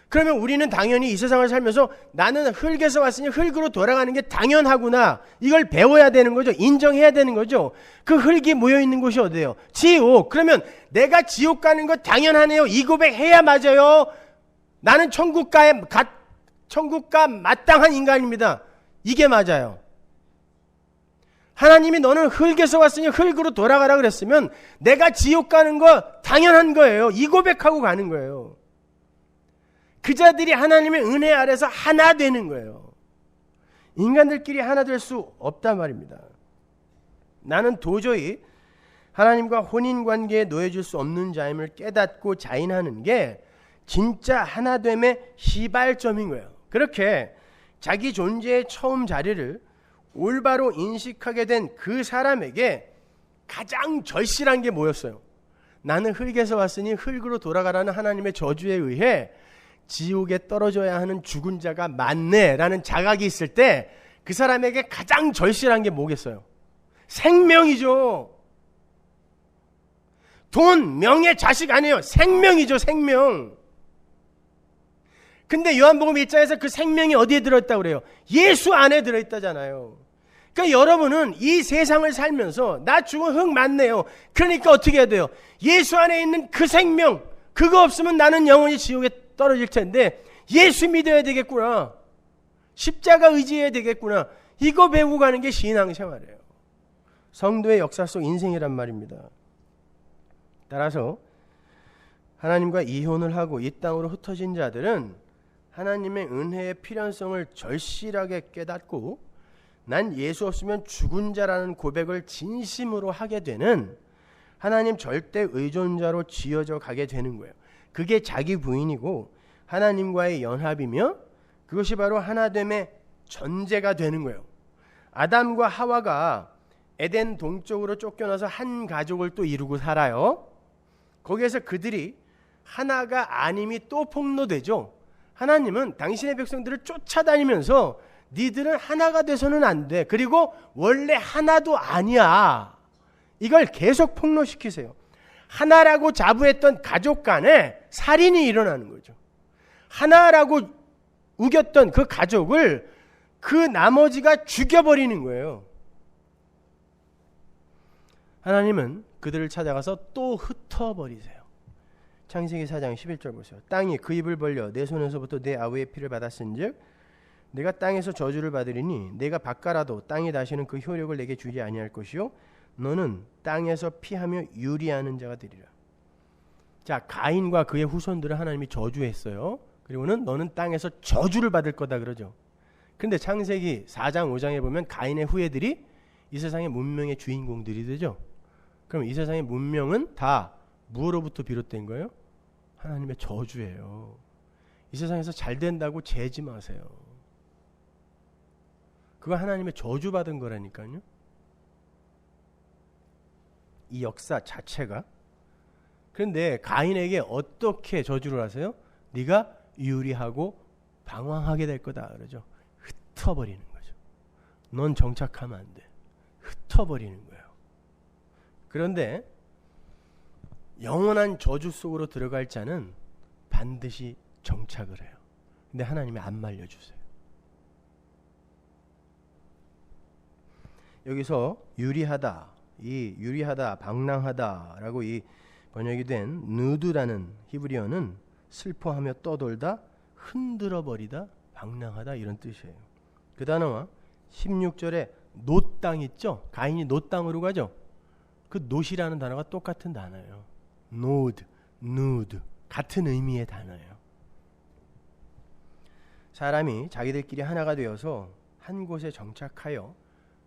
그러면 우리는 당연히 이 세상을 살면서 나는 흙에서 왔으니 흙으로 돌아가는 게 당연하구나. 이걸 배워야 되는 거죠. 인정해야 되는 거죠. 그 흙이 모여있는 곳이 어디예요? 지옥. 그러면 내가 지옥 가는 거 당연하네요. 이 고백 해야 맞아요. 나는 천국가 마땅한 인간입니다. 이게 맞아요. 하나님이 너는 흙에서 왔으니 흙으로 돌아가라 그랬으면 내가 지옥 가는 거 당연한 거예요. 이 고백하고 가는 거예요. 그 자들이 하나님의 은혜 아래서 하나 되는 거예요. 인간들끼리 하나 될 수 없단 말입니다. 나는 도저히 하나님과 혼인관계에 놓여질 수 없는 자임을 깨닫고 자인하는 게 진짜 하나됨의 시발점인 거예요. 그렇게 자기 존재의 처음 자리를 올바로 인식하게 된 그 사람에게 가장 절실한 게 뭐였어요? 나는 흙에서 왔으니 흙으로 돌아가라는 하나님의 저주에 의해 지옥에 떨어져야 하는 죽은 자가 많네라는 자각이 있을 때 그 사람에게 가장 절실한 게 뭐겠어요? 생명이죠. 돈, 명예, 자식 아니에요. 생명이죠. 생명. 근데 요한복음 1장에서 그 생명이 어디에 들어있다고 그래요? 예수 안에 들어있다잖아요. 그러니까 여러분은 이 세상을 살면서 나 죽은 흙 맞네요. 그러니까 어떻게 해야 돼요? 예수 안에 있는 그 생명, 그거 없으면 나는 영원히 지옥에 떨어질 텐데 예수 믿어야 되겠구나. 십자가 의지해야 되겠구나. 이거 배우고 가는 게 신앙생활이에요. 성도의 역사 속 인생이란 말입니다. 따라서 하나님과 이혼을 하고 이 땅으로 흩어진 자들은 하나님의 은혜의 필연성을 절실하게 깨닫고 난 예수 없으면 죽은 자라는 고백을 진심으로 하게 되는 하나님 절대 의존자로 지어져 가게 되는 거예요. 그게 자기 부인이고 하나님과의 연합이며 그것이 바로 하나됨의 전제가 되는 거예요. 아담과 하와가 에덴 동쪽으로 쫓겨나서 한 가족을 또 이루고 살아요. 거기에서 그들이 하나가 아님이 또 폭로되죠. 하나님은 당신의 백성들을 쫓아다니면서 니들은 하나가 돼서는 안 돼. 그리고 원래 하나도 아니야. 이걸 계속 폭로시키세요. 하나라고 자부했던 가족 간에 살인이 일어나는 거죠. 하나라고 우겼던 그 가족을 그 나머지가 죽여버리는 거예요. 하나님은 그들을 찾아가서 또 흩어버리세요. 창세기 4장 11절 보세요. 땅이 그 입을 벌려 내 손에서부터 내 아우의 피를 받았은즉 내가 땅에서 저주를 받으리니 내가 바꿔라도 땅이 다시는 그 효력을 내게 주지 아니할 것이요 너는 땅에서 피하며 유리하는 자가 되리라. 자, 가인과 그의 후손들을 하나님이 저주했어요. 그리고는 너는 땅에서 저주를 받을 거다 그러죠. 근데 창세기 4장 5장에 보면 가인의 후예들이 이 세상의 문명의 주인공들이 되죠. 그럼 이 세상의 문명은 다 무엇로부터 비롯된 거예요? 하나님의 저주예요. 이 세상에서 잘 된다고 재지 마세요. 그거 하나님의 저주받은 거라니까요. 이 역사 자체가. 그런데 가인에게 어떻게 저주를 하세요? 네가 유리하고 방황하게 될 거다 그러죠. 흩어버리는 거죠. 넌 정착하면 안 돼. 흩어버리는 거예요. 그런데 영원한 저주 속으로 들어갈 자는 반드시 정착을 해요. 근데 하나님이 안 말려주세요. 여기서 유리하다, 이 유리하다, 방랑하다라고 이 번역이 된 느드라는 히브리어는 슬퍼하며 떠돌다, 흔들어버리다, 방랑하다 이런 뜻이에요. 그 단어와 16절에 놋 땅 있죠? 가인이 놋 땅으로 가죠? 그 놋이라는 단어가 똑같은 단어예요. 노드, 누드 같은 의미의 단어예요. 사람이 자기들끼리 하나가 되어서 한 곳에 정착하여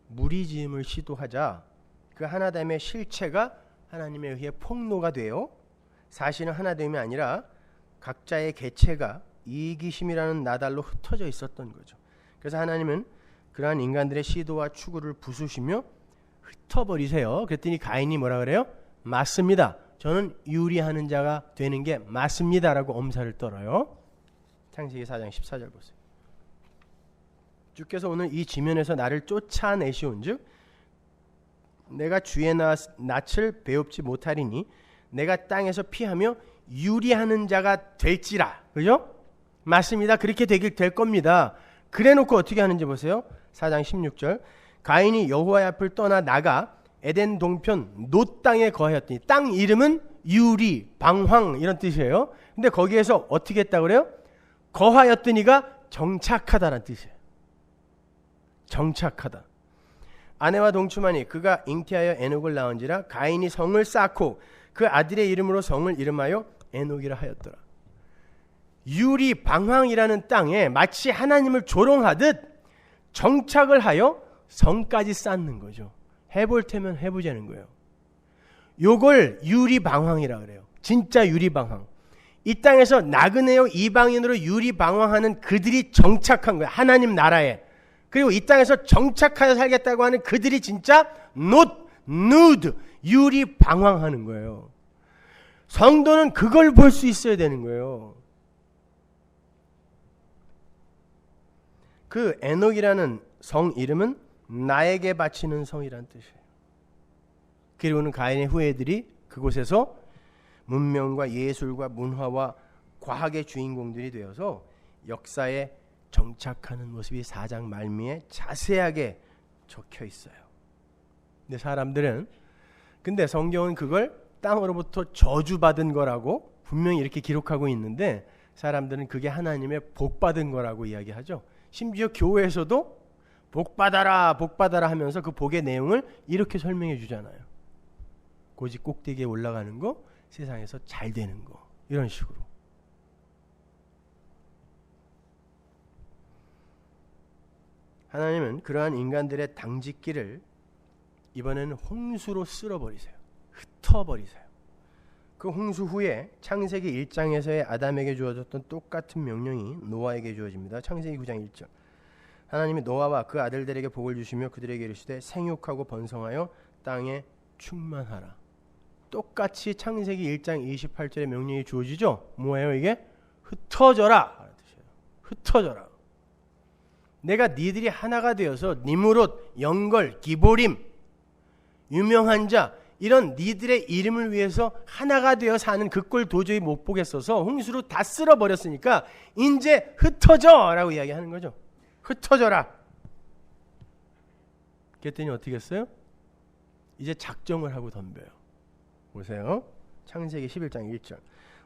무리지음을 시도하자 그 하나됨의 실체가 하나님에 의해 폭로가 되어 사실은 하나됨이 아니라 각자의 개체가 이기심이라는 나달로 흩어져 있었던 거죠. 그래서 하나님은 그러한 인간들의 시도와 추구를 부수시며 흩어버리세요. 그랬더니 가인이 뭐라 그래요? 맞습니다. 저는 유리하는 자가 되는 게 맞습니다. 라고 엄살을 떨어요. 창세기 4장 14절 보세요. 주께서 오늘 이 지면에서 나를 쫓아내시온 즉 내가 주의 낯을 배웁지 못하리니 내가 땅에서 피하며 유리하는 자가 될지라. 그죠? 맞습니다. 그렇게 될 겁니다. 그래놓고 어떻게 하는지 보세요. 4장 16절 가인이 여호와의 앞을 떠나 나가 에덴 동편 놋 땅에 거하였더니 땅 이름은 유리, 방황 이런 뜻이에요. 근데 거기에서 어떻게 했다고 그래요? 거하였더니가 정착하다라는 뜻이에요. 정착하다. 아내와 동침하니 그가 잉태하여 에녹을 낳은지라 가인이 성을 쌓고 그 아들의 이름으로 성을 이름하여 에녹이라 하였더라. 유리 방황이라는 땅에 마치 하나님을 조롱하듯 정착을 하여 성까지 쌓는 거죠. 해볼 테면 해보자는 거예요. 요걸 유리 방황이라 그래요. 진짜 유리 방황. 이 땅에서 나그네요 이방인으로 유리 방황하는 그들이 정착한 거예요. 하나님 나라에. 그리고 이 땅에서 정착하여 살겠다고 하는 그들이 진짜 누드 유리 방황하는 거예요. 성도는 그걸 볼 수 있어야 되는 거예요. 그 에녹이라는 성 이름은 나에게 바치는 성이라는 뜻이에요. 그리고는 가인의 후예들이 그곳에서 문명과 예술과 문화와 과학의 주인공들이 되어서 역사에 정착하는 모습이 4장 말미에 자세하게 적혀 있어요. 근데 성경은 그걸 땅으로부터 저주받은 거라고 분명히 이렇게 기록하고 있는데 사람들은 그게 하나님의 복받은 거라고 이야기하죠. 심지어 교회에서도 복받아라 복받아라 하면서 그 복의 내용을 이렇게 설명해 주잖아요. 고집 꼭대기에 올라가는 거, 세상에서 잘 되는 거, 이런 식으로. 하나님은 그러한 인간들의 당짓기를 이번에는 홍수로 쓸어버리세요. 흩어버리세요. 그 홍수 후에 창세기 1장에서의 아담에게 주어졌던 똑같은 명령이 노아에게 주어집니다. 창세기 9장 1절. 하나님이 노아와 그 아들들에게 복을 주시며 그들에게 이르시되 생육하고 번성하여 땅에 충만하라. 똑같이 창세기 1장 28절의 명령이 주어지죠. 뭐예요 이게? 흩어져라. 흩어져라. 내가 니들이 하나가 되어서 니므롯, 영걸, 기보림, 유명한 자 이런 니들의 이름을 위해서 하나가 되어 사는 그 꼴 도저히 못 보겠어서 홍수로 다 쓸어버렸으니까 이제 흩어져 라고 이야기하는 거죠. 흩어져라. 그랬더니 어떻게 했어요? 이제 작정을 하고 덤벼요. 보세요. 창세기 11장 1절.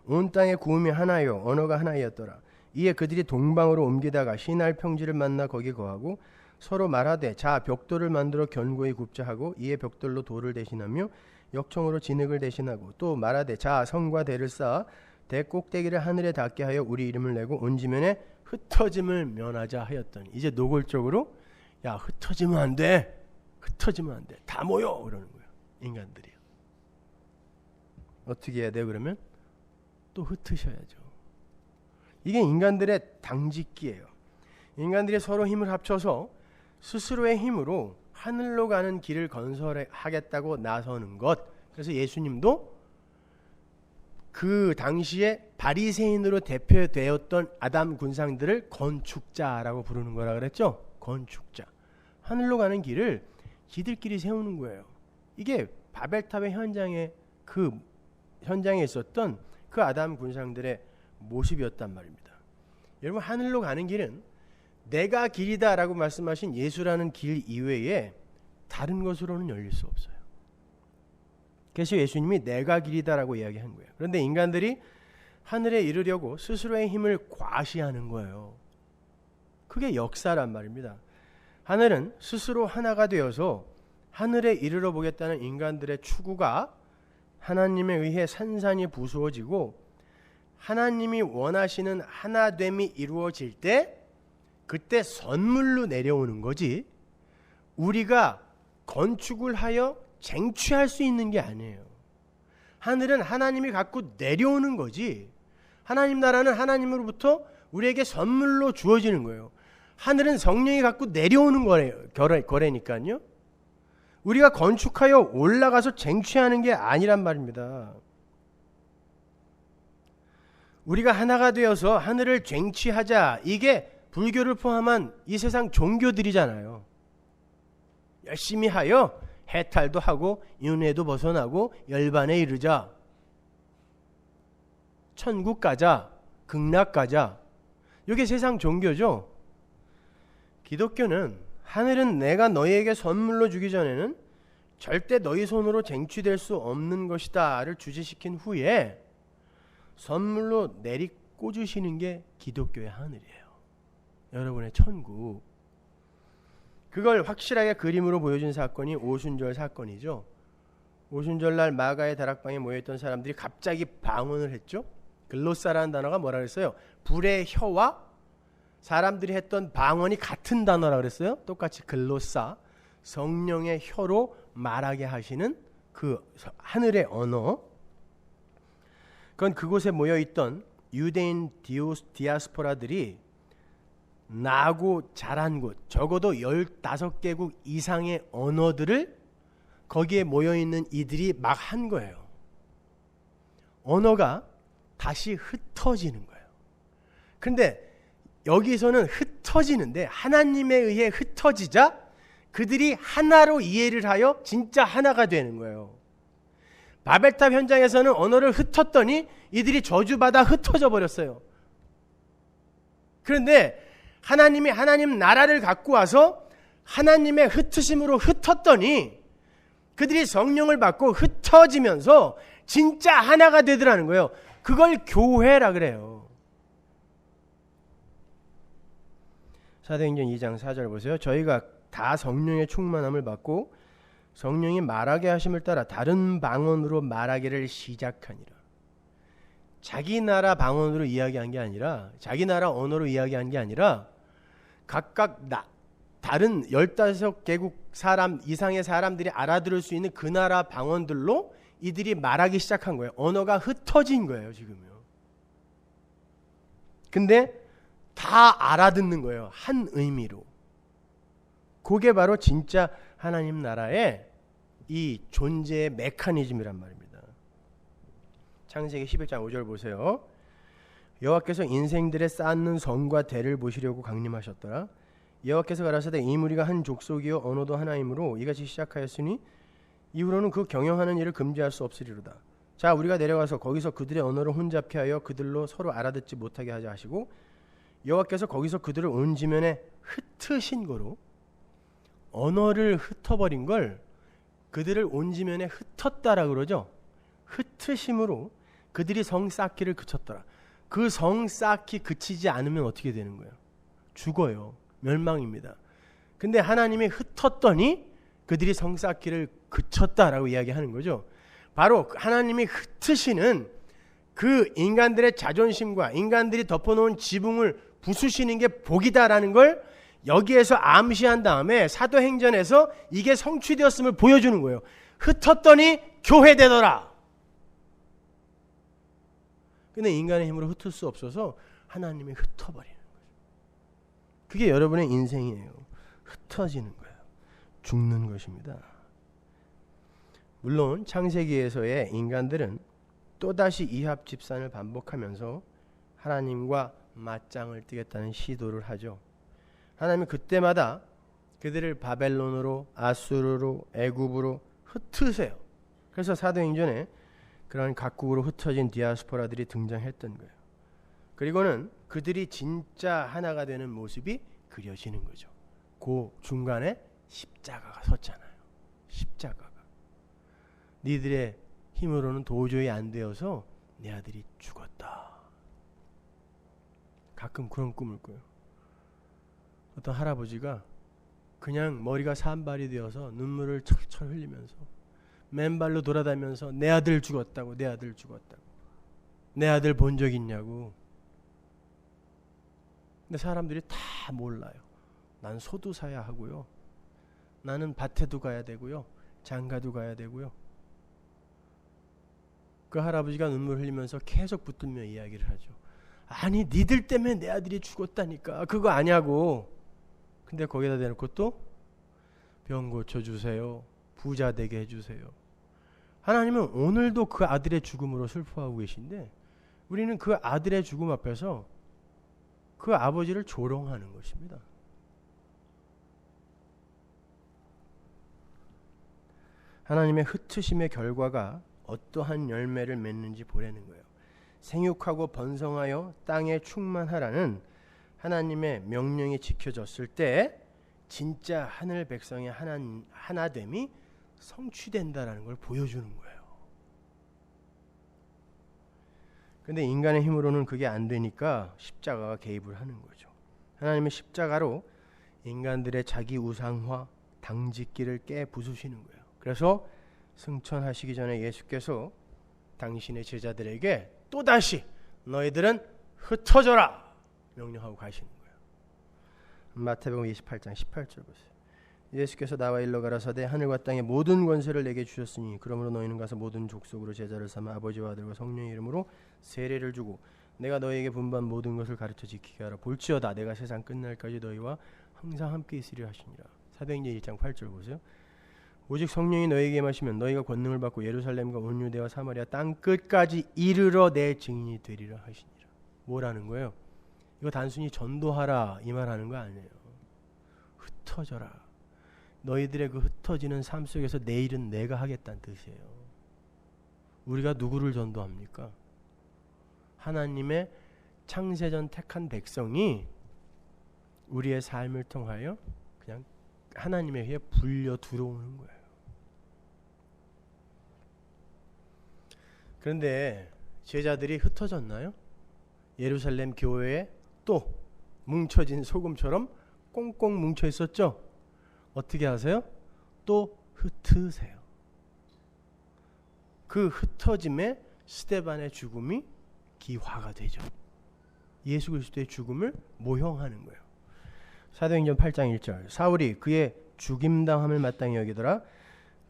온 땅의 구음이 하나요 언어가 하나이었더라. 이에 그들이 동방으로 옮기다가 시날 평지를 만나 거기 거하고 서로 말하되 자 벽돌을 만들어 견고히 굽자 하고 이에 벽돌로 돌을 대신하며 역청으로 진흙을 대신하고 또 말하되 자 성과 대를 쌓아 대 꼭대기를 하늘에 닿게 하여 우리 이름을 내고 온 지면에 흩어짐을 면하자 하였더니 이제 노골적으로 야 흩어지면 안 돼. 흩어지면 안 돼. 다 모여 그러는 거예요. 인간들이. 어떻게 해야 돼요 그러면? 또 흩으셔야죠. 이게 인간들의 당짓기예요. 인간들이 서로 힘을 합쳐서 스스로의 힘으로 하늘로 가는 길을 건설하겠다고 나서는 것. 그래서 예수님도 그 당시에 바리새인으로 대표되었던 아담 군상들을 건축자라고 부르는 거라 그랬죠. 건축자. 하늘로 가는 길을 지들끼리 세우는 거예요. 이게 바벨탑의 현장에 있었던 그 아담 군상들의 모습이었단 말입니다. 여러분 하늘로 가는 길은 내가 길이다라고 말씀하신 예수라는 길 이외에 다른 것으로는 열릴 수 없어요. 그래서 예수님이 내가 길이다라고 이야기한 거예요. 그런데 인간들이 하늘에 이르려고 스스로의 힘을 과시하는 거예요. 그게 역사란 말입니다. 하늘은 스스로 하나가 되어서 하늘에 이르러 보겠다는 인간들의 추구가 하나님에 의해 산산이 부수어지고 하나님이 원하시는 하나됨이 이루어질 때 그때 선물로 내려오는 거지, 우리가 건축을 하여 쟁취할 수 있는 게 아니에요. 하늘은 하나님이 갖고 내려오는 거지, 하나님 나라는 하나님으로부터 우리에게 선물로 주어지는 거예요. 하늘은 성령이 갖고 내려오는 거래니까요. 우리가 건축하여 올라가서 쟁취하는 게 아니란 말입니다. 우리가 하나가 되어서 하늘을 쟁취하자, 이게 불교를 포함한 이 세상 종교들이잖아요. 열심히 하여 해탈도 하고 윤회도 벗어나고 열반에 이르자, 천국 가자, 극락 가자, 이게 세상 종교죠. 기독교는 하늘은 내가 너희에게 선물로 주기 전에는 절대 너희 손으로 쟁취될 수 없는 것이다를 주제시킨 후에 선물로 내리 꽂으시는 게 기독교의 하늘이에요. 여러분의 천국. 그걸 확실하게 그림으로 보여준 사건이 오순절 사건이죠. 오순절날 마가의 다락방에 모여있던 사람들이 갑자기 방언을 했죠. 글로사라는 단어가 뭐라 그랬어요? 불의 혀와 사람들이 했던 방언이 같은 단어라 그랬어요. 똑같이 글로사, 성령의 혀로 말하게 하시는 그 하늘의 언어. 그건 그곳에 모여있던 유대인 디아스포라들이 나고 자란 곳, 적어도 15개국 이상의 언어들을 거기에 모여있는 이들이 막 한 거예요. 언어가 다시 흩어지는 거예요. 그런데 여기서는 흩어지는데 하나님에 의해 흩어지자 그들이 하나로 이해를 하여 진짜 하나가 되는 거예요. 바벨탑 현장에서는 언어를 흩었더니 이들이 저주받아 흩어져 버렸어요. 그런데 하나님이 하나님 나라를 갖고 와서 하나님의 흩으심으로 흩었더니 그들이 성령을 받고 흩어지면서 진짜 하나가 되더라는 거예요. 그걸 교회라 그래요. 사도행전 2장 4절 보세요. 저희가 다 성령의 충만함을 받고 성령이 말하게 하심을 따라 다른 방언으로 말하기를 시작하니라. 자기 나라 방언으로 이야기한 게 아니라, 자기 나라 언어로 이야기한 게 아니라 각각 다른 15개국 사람 이상의 사람들이 알아들을 수 있는 그 나라 방언들로 이들이 말하기 시작한 거예요. 언어가 흩어진 거예요, 지금요. 근데 다 알아듣는 거예요, 한 의미로. 그게 바로 진짜 하나님 나라의 이 존재의 메커니즘이란 말입니다. 창세기 11장 5절 보세요. 여호와께서 인생들의 쌓는 성과 대를 보시려고 강림하셨더라. 여호와께서 가라사대 이 무리가 한 족속이요 언어도 하나이므로 이같이 시작하였으니 이후로는 그 경영하는 일을 금지할 수 없으리로다. 자, 우리가 내려가서 거기서 그들의 언어를 혼잡케 하여 그들로 서로 알아듣지 못하게 하자 하시고, 여호와께서 거기서 그들을 온 지면에 흩으신 거로, 언어를 흩어버린 걸 그들을 온 지면에 흩었다라 그러죠. 흩으심으로 그들이 성 쌓기를 그쳤더라. 그 성 쌓기 그치지 않으면 어떻게 되는 거예요? 죽어요. 멸망입니다. 근데 하나님이 흩었더니 그들이 성 쌓기를 그쳤다라고 이야기하는 거죠. 바로 하나님이 흩으시는 그 인간들의 자존심과 인간들이 덮어놓은 지붕을 부수시는 게 복이다라는 걸 여기에서 암시한 다음에 사도행전에서 이게 성취되었음을 보여주는 거예요. 흩었더니 교회되더라. 근데 인간의 힘으로 흩을 수 없어서 하나님이 흩어버리는 거죠. 그게 여러분의 인생이에요. 흩어지는 거예요. 죽는 것입니다. 물론 창세기에서의 인간들은 또다시 이합 집산을 반복하면서 하나님과 맞짱을 뜨겠다는 시도를 하죠. 하나님은 그때마다 그들을 바벨론으로, 아수르로, 애굽으로 흩으세요. 그래서 사도행전에 그런 각국으로 흩어진 디아스포라들이 등장했던 거예요. 그리고는 그들이 진짜 하나가 되는 모습이 그려지는 거죠. 그 중간에 십자가가 섰잖아요. 십자가가. 니들의 힘으로는 도저히 안 되어서 내 아들이 죽었다. 가끔 그런 꿈을 꿔요. 어떤 할아버지가 그냥 머리가 산발이 되어서 눈물을 철철 흘리면서 맨발로 돌아다니면서 내 아들 죽었다고, 내 아들 죽었다고, 내 아들 본 적 있냐고. 근데 사람들이 다 몰라요. 난 소도 사야 하고요, 나는 밭에도 가야 되고요, 장가도 가야 되고요. 그 할아버지가 눈물 흘리면서 계속 붙들며 이야기를 하죠. 아니 니들 때문에 내 아들이 죽었다니까, 그거 아냐고. 근데 거기다 대놓고 또 병 고쳐주세요, 부자 되게 해주세요. 하나님은 오늘도 그 아들의 죽음으로 슬퍼하고 계신데 우리는 그 아들의 죽음 앞에서 그 아버지를 조롱하는 것입니다. 하나님의 흩으심의 결과가 어떠한 열매를 맺는지 보라는 거예요. 생육하고 번성하여 땅에 충만하라는 하나님의 명령이 지켜졌을 때 진짜 하늘 백성의 하나됨이 성취된다라는 걸 보여주는 거예요. 근데 인간의 힘으로는 그게 안 되니까 십자가가 개입을 하는 거죠. 하나님의 십자가로 인간들의 자기 우상화, 당짓기를 깨부수시는 거예요. 그래서 승천하시기 전에 예수께서 당신의 제자들에게 또다시 너희들은 흩어져라 명령하고 가시는 거예요. 마태복음 28장 18절 보세요. 예수께서 나와 일러 가라사대 하늘과 땅의 모든 권세를 내게 주셨으니 그러므로 너희는 가서 모든 족속으로 제자를 삼아 아버지와 아들과 성령의 이름으로 세례를 주고 내가 너희에게 분부한 모든 것을 가르쳐 지키게 하라. 볼지어다 내가 세상 끝날까지 너희와 항상 함께 있으리라 하시니라. 사도행전 1장 8절 보세요. 오직 성령이 너희에게 임하시면 너희가 권능을 받고 예루살렘과 온 유대와 사마리아 땅 끝까지 이르러 내 증인이 되리라 하시니라. 뭐라는 거예요? 이거 단순히 전도하라 이 말하는 거 아니에요. 흩어져라. 너희들의 그 흩어지는 삶 속에서 내일은 내가 하겠다는 뜻이에요. 우리가 누구를 전도합니까? 하나님의 창세전 택한 백성이 우리의 삶을 통하여 그냥 하나님에 의해 불려 들어오는 거예요. 그런데 제자들이 흩어졌나요? 예루살렘 교회에 또 뭉쳐진 소금처럼 꽁꽁 뭉쳐 있었죠. 어떻게 하세요? 또 흩으세요. 그 흩어짐에 스데반의 죽음이 기화가 되죠. 예수 그리스도의 죽음을 모형하는 거예요. 사도행전 8장 1절 사울이 그의 죽임당함을 마땅히 여기더라.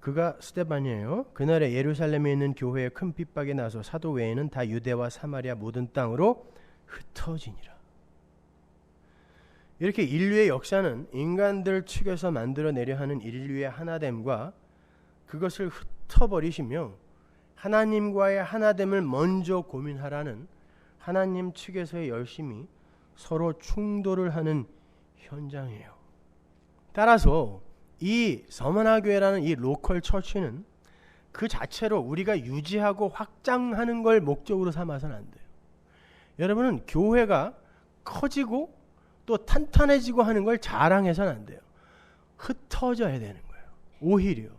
그가 스데반이에요. 그날에 예루살렘에 있는 교회에 큰 핍박이 나서 사도 외에는 다 유대와 사마리아 모든 땅으로 흩어지니라. 이렇게 인류의 역사는 인간들 측에서 만들어내려 하는 인류의 하나됨과 그것을 흩어버리시며 하나님과의 하나됨을 먼저 고민하라는 하나님 측에서의 열심이 서로 충돌을 하는 현장이에요. 따라서 이 서머나교회라는 이 로컬 처치는 그 자체로 우리가 유지하고 확장하는 걸 목적으로 삼아서는 안 돼요. 여러분은 교회가 커지고 또 탄탄해지고 하는 걸 자랑해서는 안 돼요. 흩어져야 되는 거예요. 오히려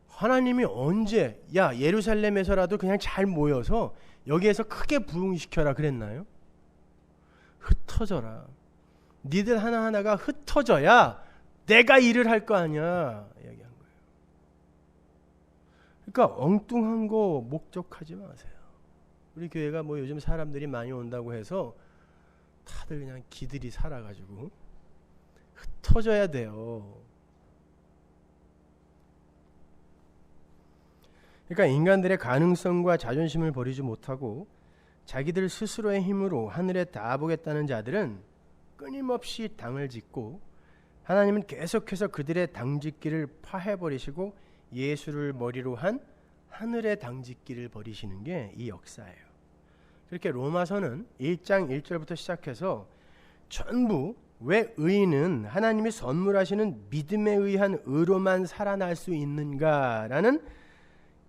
하나님이 언제 예루살렘에서라도 그냥 잘 모여서 여기에서 크게 부흥시켜라 그랬나요? 흩어져라. 니들 하나하나가 흩어져야 내가 일을 할 거 아니야 이야기한 거예요. 그러니까 엉뚱한 거 목적하지 마세요. 우리 교회가 뭐 요즘 사람들이 많이 온다고 해서 다들 그냥 기들이 살아가지고 흩어져야 돼요. 그러니까 인간들의 가능성과 자존심을 버리지 못하고 자기들 스스로의 힘으로 하늘에 닿아보겠다는 자들은 끊임없이 당을 짓고 하나님은 계속해서 그들의 당짓기를 파해버리시고 예수를 머리로 한 하늘의 당짓기를 버리시는 게 이 역사예요. 그렇게 로마서는 1장 1절부터 시작해서 전부 왜 의인은 하나님이 선물하시는 믿음에 의한 의로만 살아날 수 있는가라는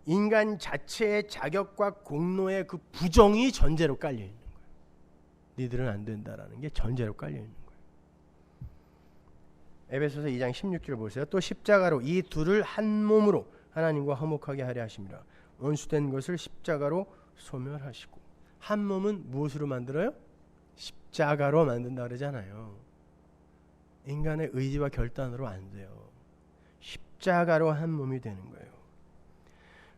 인간 자체의 자격과 공로의 그 부정이 전제로 깔려 있는 거예요. 니들은 안 된다라는 게 전제로 깔려 있는 거예요. 에베소서 2장 16절 보세요. 또 십자가로 이 둘을 한 몸으로 하나님과 화목하게 하려 하심이라. 원수된 것을 십자가로 소멸하시고. 한 몸은 무엇으로 만들어요? 십자가로 만든다 그러잖아요. 인간의 의지와 결단으로 안 돼요. 십자가로 한 몸이 되는 거예요.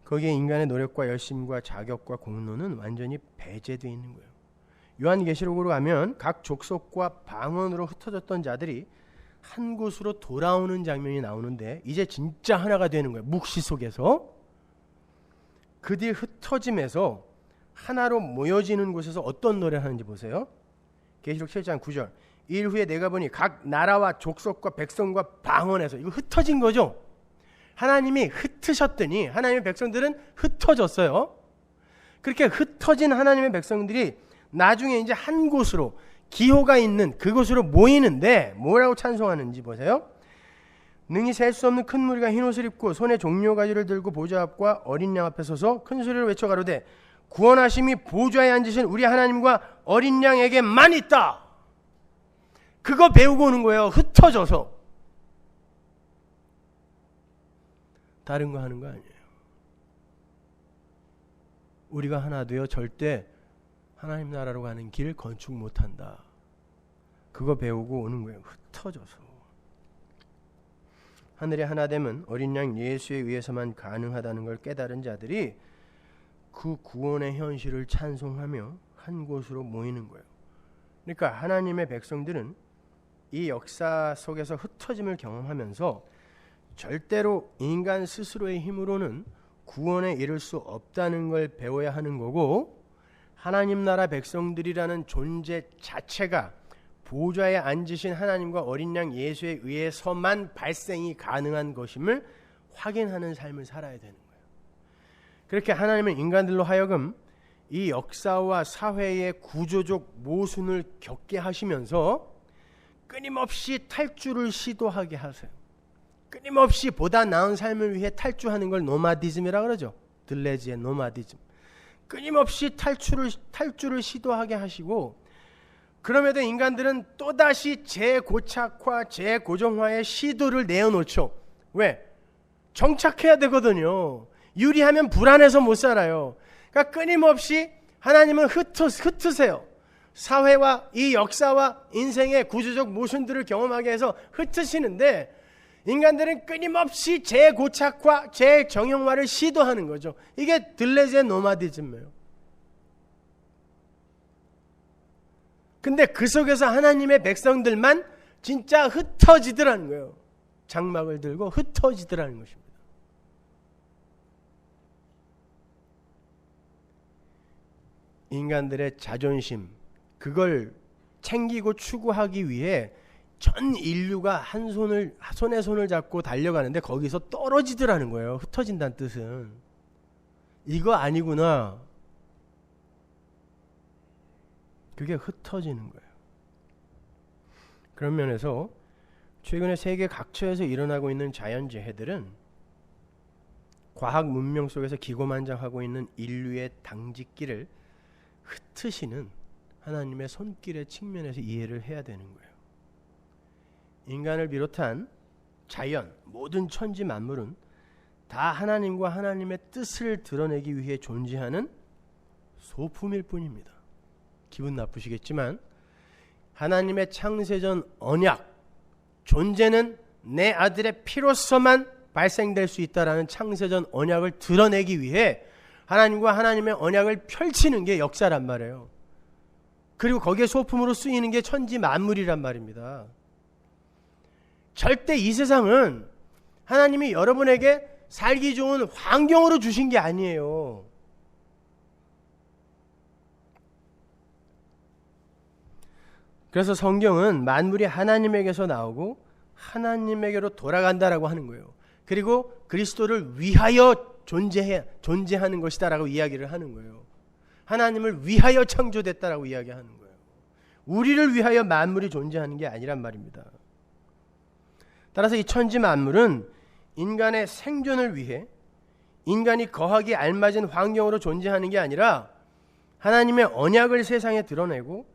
거기에 인간의 노력과 열심과 자격과 공로는 완전히 배제되어 있는 거예요. 요한계시록으로 가면 각 족속과 방언으로 흩어졌던 자들이 한 곳으로 돌아오는 장면이 나오는데 이제 진짜 하나가 되는 거예요. 묵시 속에서 그들 흩어짐에서 하나로 모여지는 곳에서 어떤 노래를 하는지 보세요. 계시록 7장 9절. 일 후에 내가 보니 각 나라와 족속과 백성과 방언에서, 이거 흩어진 거죠. 하나님이 흩으셨더니 하나님의 백성들은 흩어졌어요. 그렇게 흩어진 하나님의 백성들이 나중에 이제 한 곳으로, 기호가 있는 그곳으로 모이는데 뭐라고 찬송하는지 보세요. 능히 셀 수 없는 큰 무리가 흰 옷을 입고 손에 종려가지를 들고 보좌 앞과 어린 양 앞에 서서 큰 소리로 외쳐 가로되 구원하심이 보좌에 앉으신 우리 하나님과 어린 양에게만 있다. 그거 배우고 오는 거예요. 흩어져서. 다른 거 하는 거 아니에요. 우리가 하나 되어 절대 하나님 나라로 가는 길 건축 못한다. 그거 배우고 오는 거예요. 흩어져서. 하늘의 하나됨은 어린 양 예수에 의해서만 가능하다는 걸 깨달은 자들이 그 구원의 현실을 찬송하며 한 곳으로 모이는 거예요. 그러니까 하나님의 백성들은 이 역사 속에서 흩어짐을 경험하면서 절대로 인간 스스로의 힘으로는 구원에 이를 수 없다는 걸 배워야 하는 거고, 하나님 나라 백성들이라는 존재 자체가 보좌에 앉으신 하나님과 어린 양 예수에 의해서만 발생이 가능한 것임을 확인하는 삶을 살아야 되는 거예요. 그렇게 하나님은 인간들로 하여금 이 역사와 사회의 구조적 모순을 겪게 하시면서 끊임없이 탈주를 시도하게 하세요. 끊임없이 보다 나은 삶을 위해 탈주하는 걸 노마디즘이라고 그러죠. 들레지의 노마디즘. 끊임없이 탈주를 시도하게 하시고, 그럼에도 인간들은 또다시 재고착화, 재고정화의 시도를 내어놓죠. 왜? 정착해야 되거든요. 유리하면 불안해서 못 살아요. 그러니까 끊임없이 하나님은 흩으세요. 사회와 이 역사와 인생의 구조적 모순들을 경험하게 해서 흩으시는데, 인간들은 끊임없이 재고착화, 재정형화를 시도하는 거죠. 이게 들레즈의 노마디즘이에요. 근데 그 속에서 하나님의 백성들만 진짜 흩어지더라는 거예요. 장막을 들고 흩어지더라는 것입니다. 인간들의 자존심, 그걸 챙기고 추구하기 위해 전 인류가 한 손에 손을 잡고 달려가는데 거기서 떨어지더라는 거예요. 흩어진다는 뜻은. 이거 아니구나. 그게 흩어지는 거예요. 그런 면에서 최근에 세계 각처에서 일어나고 있는 자연재해들은 과학 문명 속에서 기고만장하고 있는 인류의 당직기를 흩으시는 하나님의 손길의 측면에서 이해를 해야 되는 거예요. 인간을 비롯한 자연, 모든 천지 만물은 다 하나님과 하나님의 뜻을 드러내기 위해 존재하는 소품일 뿐입니다. 기분 나쁘시겠지만 하나님의 창세전 언약, 존재는 내 아들의 피로서만 발생될 수 있다라는 창세전 언약을 드러내기 위해 하나님과 하나님의 언약을 펼치는 게 역사란 말이에요. 그리고 거기에 소품으로 쓰이는 게 천지 만물이란 말입니다. 절대 이 세상은 하나님이 여러분에게 살기 좋은 환경으로 주신 게 아니에요. 그래서 성경은 만물이 하나님에게서 나오고 하나님에게로 돌아간다라고 하는 거예요. 그리고 그리스도를 위하여 존재하는 것이다라고 이야기를 하는 거예요. 하나님을 위하여 창조됐다라고 이야기하는 거예요. 우리를 위하여 만물이 존재하는 게 아니란 말입니다. 따라서 이 천지 만물은 인간의 생존을 위해 인간이 거하기 알맞은 환경으로 존재하는 게 아니라 하나님의 언약을 세상에 드러내고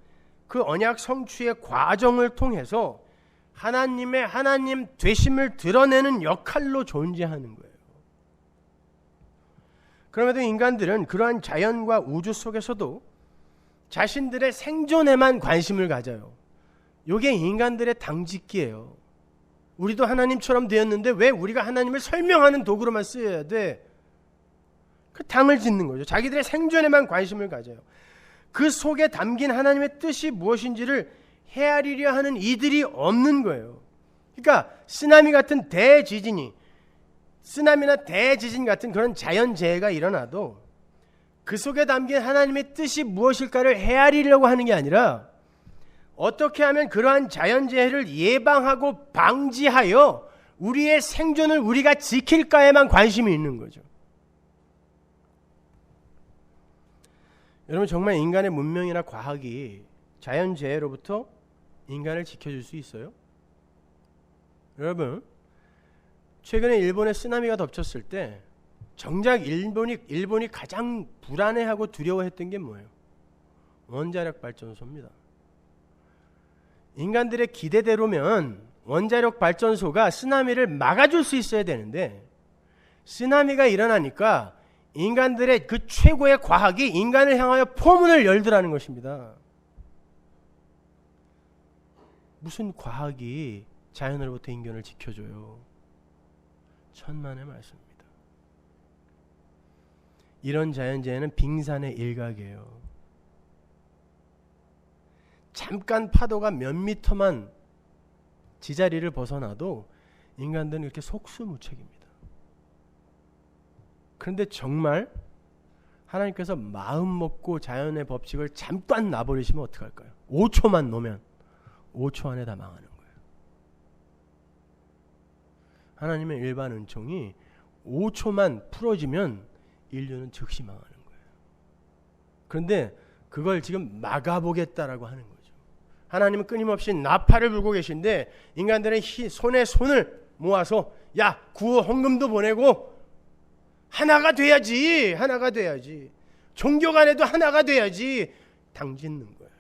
그 언약 성취의 과정을 통해서 하나님의 하나님 되심을 드러내는 역할로 존재하는 거예요. 그럼에도 인간들은 그러한 자연과 우주 속에서도 자신들의 생존에만 관심을 가져요. 요게 인간들의 당짓기예요. 우리도 하나님처럼 되었는데 왜 우리가 하나님을 설명하는 도구로만 쓰여야 돼? 그 당을 짓는 거죠. 자기들의 생존에만 관심을 가져요. 그 속에 담긴 하나님의 뜻이 무엇인지를 헤아리려 하는 이들이 없는 거예요. 그러니까 쓰나미 같은 대지진이, 쓰나미나 대지진 같은 그런 자연재해가 일어나도 그 속에 담긴 하나님의 뜻이 무엇일까를 헤아리려고 하는 게 아니라 어떻게 하면 그러한 자연재해를 예방하고 방지하여 우리의 생존을 우리가 지킬까에만 관심이 있는 거죠. 여러분, 정말 인간의 문명이나 과학이 자연재해로부터 인간을 지켜줄 수 있어요? 여러분, 최근에 일본에 쓰나미가 덮쳤을 때 정작 일본이 가장 불안해하고 두려워했던 게 뭐예요? 원자력 발전소입니다. 인간들의 기대대로면 원자력 발전소가 쓰나미를 막아줄 수 있어야 되는데, 쓰나미가 일어나니까 인간들의 그 최고의 과학이 인간을 향하여 포문을 열더라는 것입니다. 무슨 과학이 자연으로부터 인간을 지켜줘요? 천만의 말씀입니다. 이런 자연재해는 빙산의 일각이에요. 잠깐 파도가 몇 미터만 지자리를 벗어나도 인간들은 이렇게 속수무책입니다. 그런데 정말 하나님께서 마음 먹고 자연의 법칙을 잠깐 놔버리시면 어떡할까요? 5초만 놓으면 5초 안에 다 망하는 거예요. 하나님의 일반 은총이 5초만 풀어지면 인류는 즉시 망하는 거예요. 그런데 그걸 지금 막아보겠다라고 하는 거죠. 하나님은 끊임없이 나팔을 불고 계신데 인간들은 손에 손을 모아서 야, 구호 헌금도 보내고 하나가 돼야지, 하나가 돼야지, 종교 간에도 하나가 돼야지 당짓는 거예요.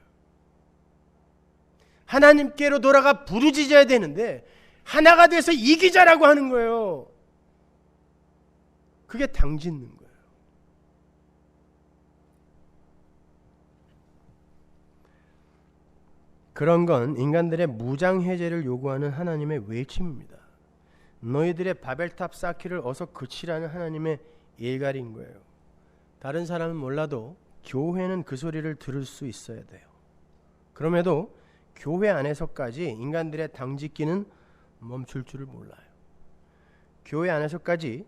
하나님께로 돌아가 부르짖어야 되는데 하나가 돼서 이기자라고 하는 거예요. 그게 당짓는 거예요. 그런 건 인간들의 무장해제를 요구하는 하나님의 외침입니다. 너희들의 바벨탑 쌓기를 어서 그치라는 하나님의 일갈인 거예요. 다른 사람은 몰라도 교회는 그 소리를 들을 수 있어야 돼요. 그럼에도 교회 안에서까지 인간들의 당짓기는 멈출 줄을 몰라요. 교회 안에서까지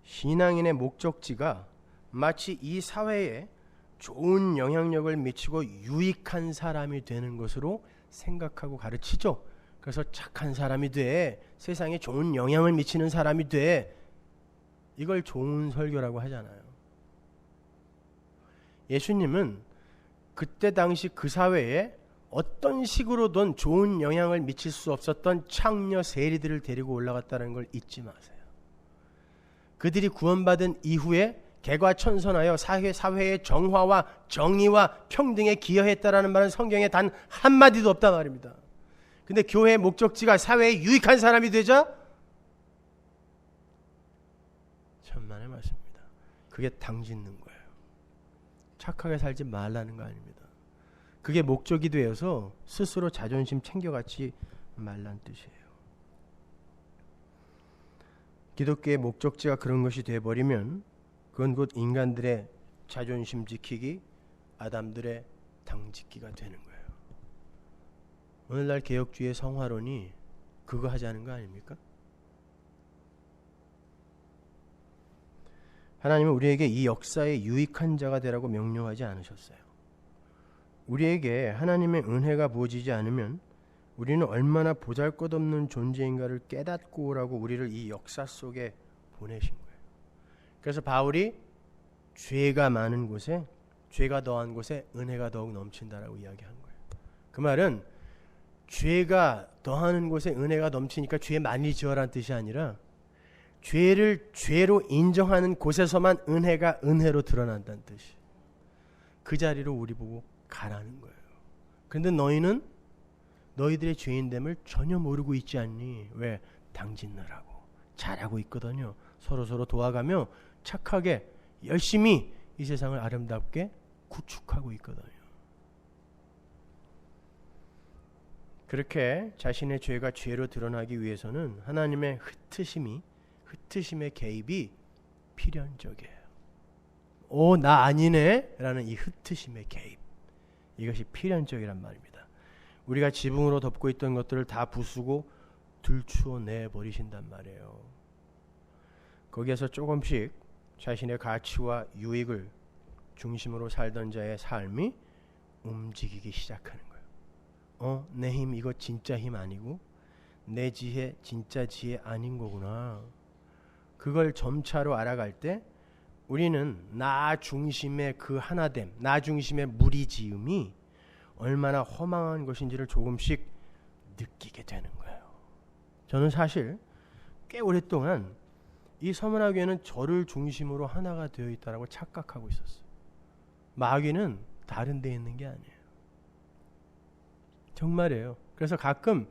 신앙인의 목적지가 마치 이 사회에 좋은 영향력을 미치고 유익한 사람이 되는 것으로 생각하고 가르치죠. 그래서 착한 사람이 돼, 세상에 좋은 영향을 미치는 사람이 돼, 이걸 좋은 설교라고 하잖아요. 예수님은 그때 당시 그 사회에 어떤 식으로든 좋은 영향을 미칠 수 없었던 창녀 세리들을 데리고 올라갔다는 걸 잊지 마세요. 그들이 구원받은 이후에 개과천선하여 사회의 정화와 정의와 평등에 기여했다라는 말은 성경에 단 한마디도 없단 말입니다. 근데 교회의 목적지가 사회에 유익한 사람이 되자 천만의 말씀입니다. 그게 당짓는 거예요. 착하게 살지 말라는 거 아닙니다. 그게 목적이 되어서 스스로 자존심 챙겨가지 말란 뜻이에요. 기독교의 목적지가 그런 것이 되어버리면 그건 곧 인간들의 자존심 지키기, 아담들의 당짓기가 되는 거예요. 오늘날 개혁주의의 성화론이 그거 하자는 거 아닙니까? 하나님은 우리에게 이 역사에 유익한 자가 되라고 명령하지 않으셨어요. 우리에게 하나님의 은혜가 부어지지 않으면 우리는 얼마나 보잘것없는 존재인가를 깨닫고 오라고 우리를 이 역사 속에 보내신 거예요. 그래서 바울이 죄가 많은 곳에, 죄가 더한 곳에 은혜가 더욱 넘친다라고 이야기한 거예요. 그 말은 죄가 더하는 곳에 은혜가 넘치니까 죄 많이 지어라는 뜻이 아니라 죄를 죄로 인정하는 곳에서만 은혜가 은혜로 드러난다는 뜻이. 그 자리로 우리 보고 가라는 거예요. 그런데 너희는 너희들의 죄인됨을 전혀 모르고 있지 않니? 왜? 당짓느라고 잘하고 있거든요. 서로 도와가며 착하게 열심히 이 세상을 아름답게 구축하고 있거든요. 그렇게 자신의 죄가 죄로 드러나기 위해서는 하나님의 흩으심의 개입이 필연적이에요. 나 아니네 라는 이 흩으심의 개입, 이것이 필연적이란 말입니다. 우리가 지붕으로 덮고 있던 것들을 다 부수고 들추어내 버리신단 말이에요. 거기에서 조금씩 자신의 가치와 유익을 중심으로 살던 자의 삶이 움직이기 시작하는 거예요. 내 힘 이거 진짜 힘 아니고 내 지혜 진짜 지혜 아닌 거구나. 그걸 점차로 알아갈 때 우리는 나 중심의 그 하나됨, 나 중심의 무리지음이 얼마나 허망한 것인지를 조금씩 느끼게 되는 거예요. 저는 사실 꽤 오랫동안 이 서문화교회는 저를 중심으로 하나가 되어 있다고 착각하고 있었어요. 마귀는 다른 데 있는 게 아니에요. 정말이에요. 그래서 가끔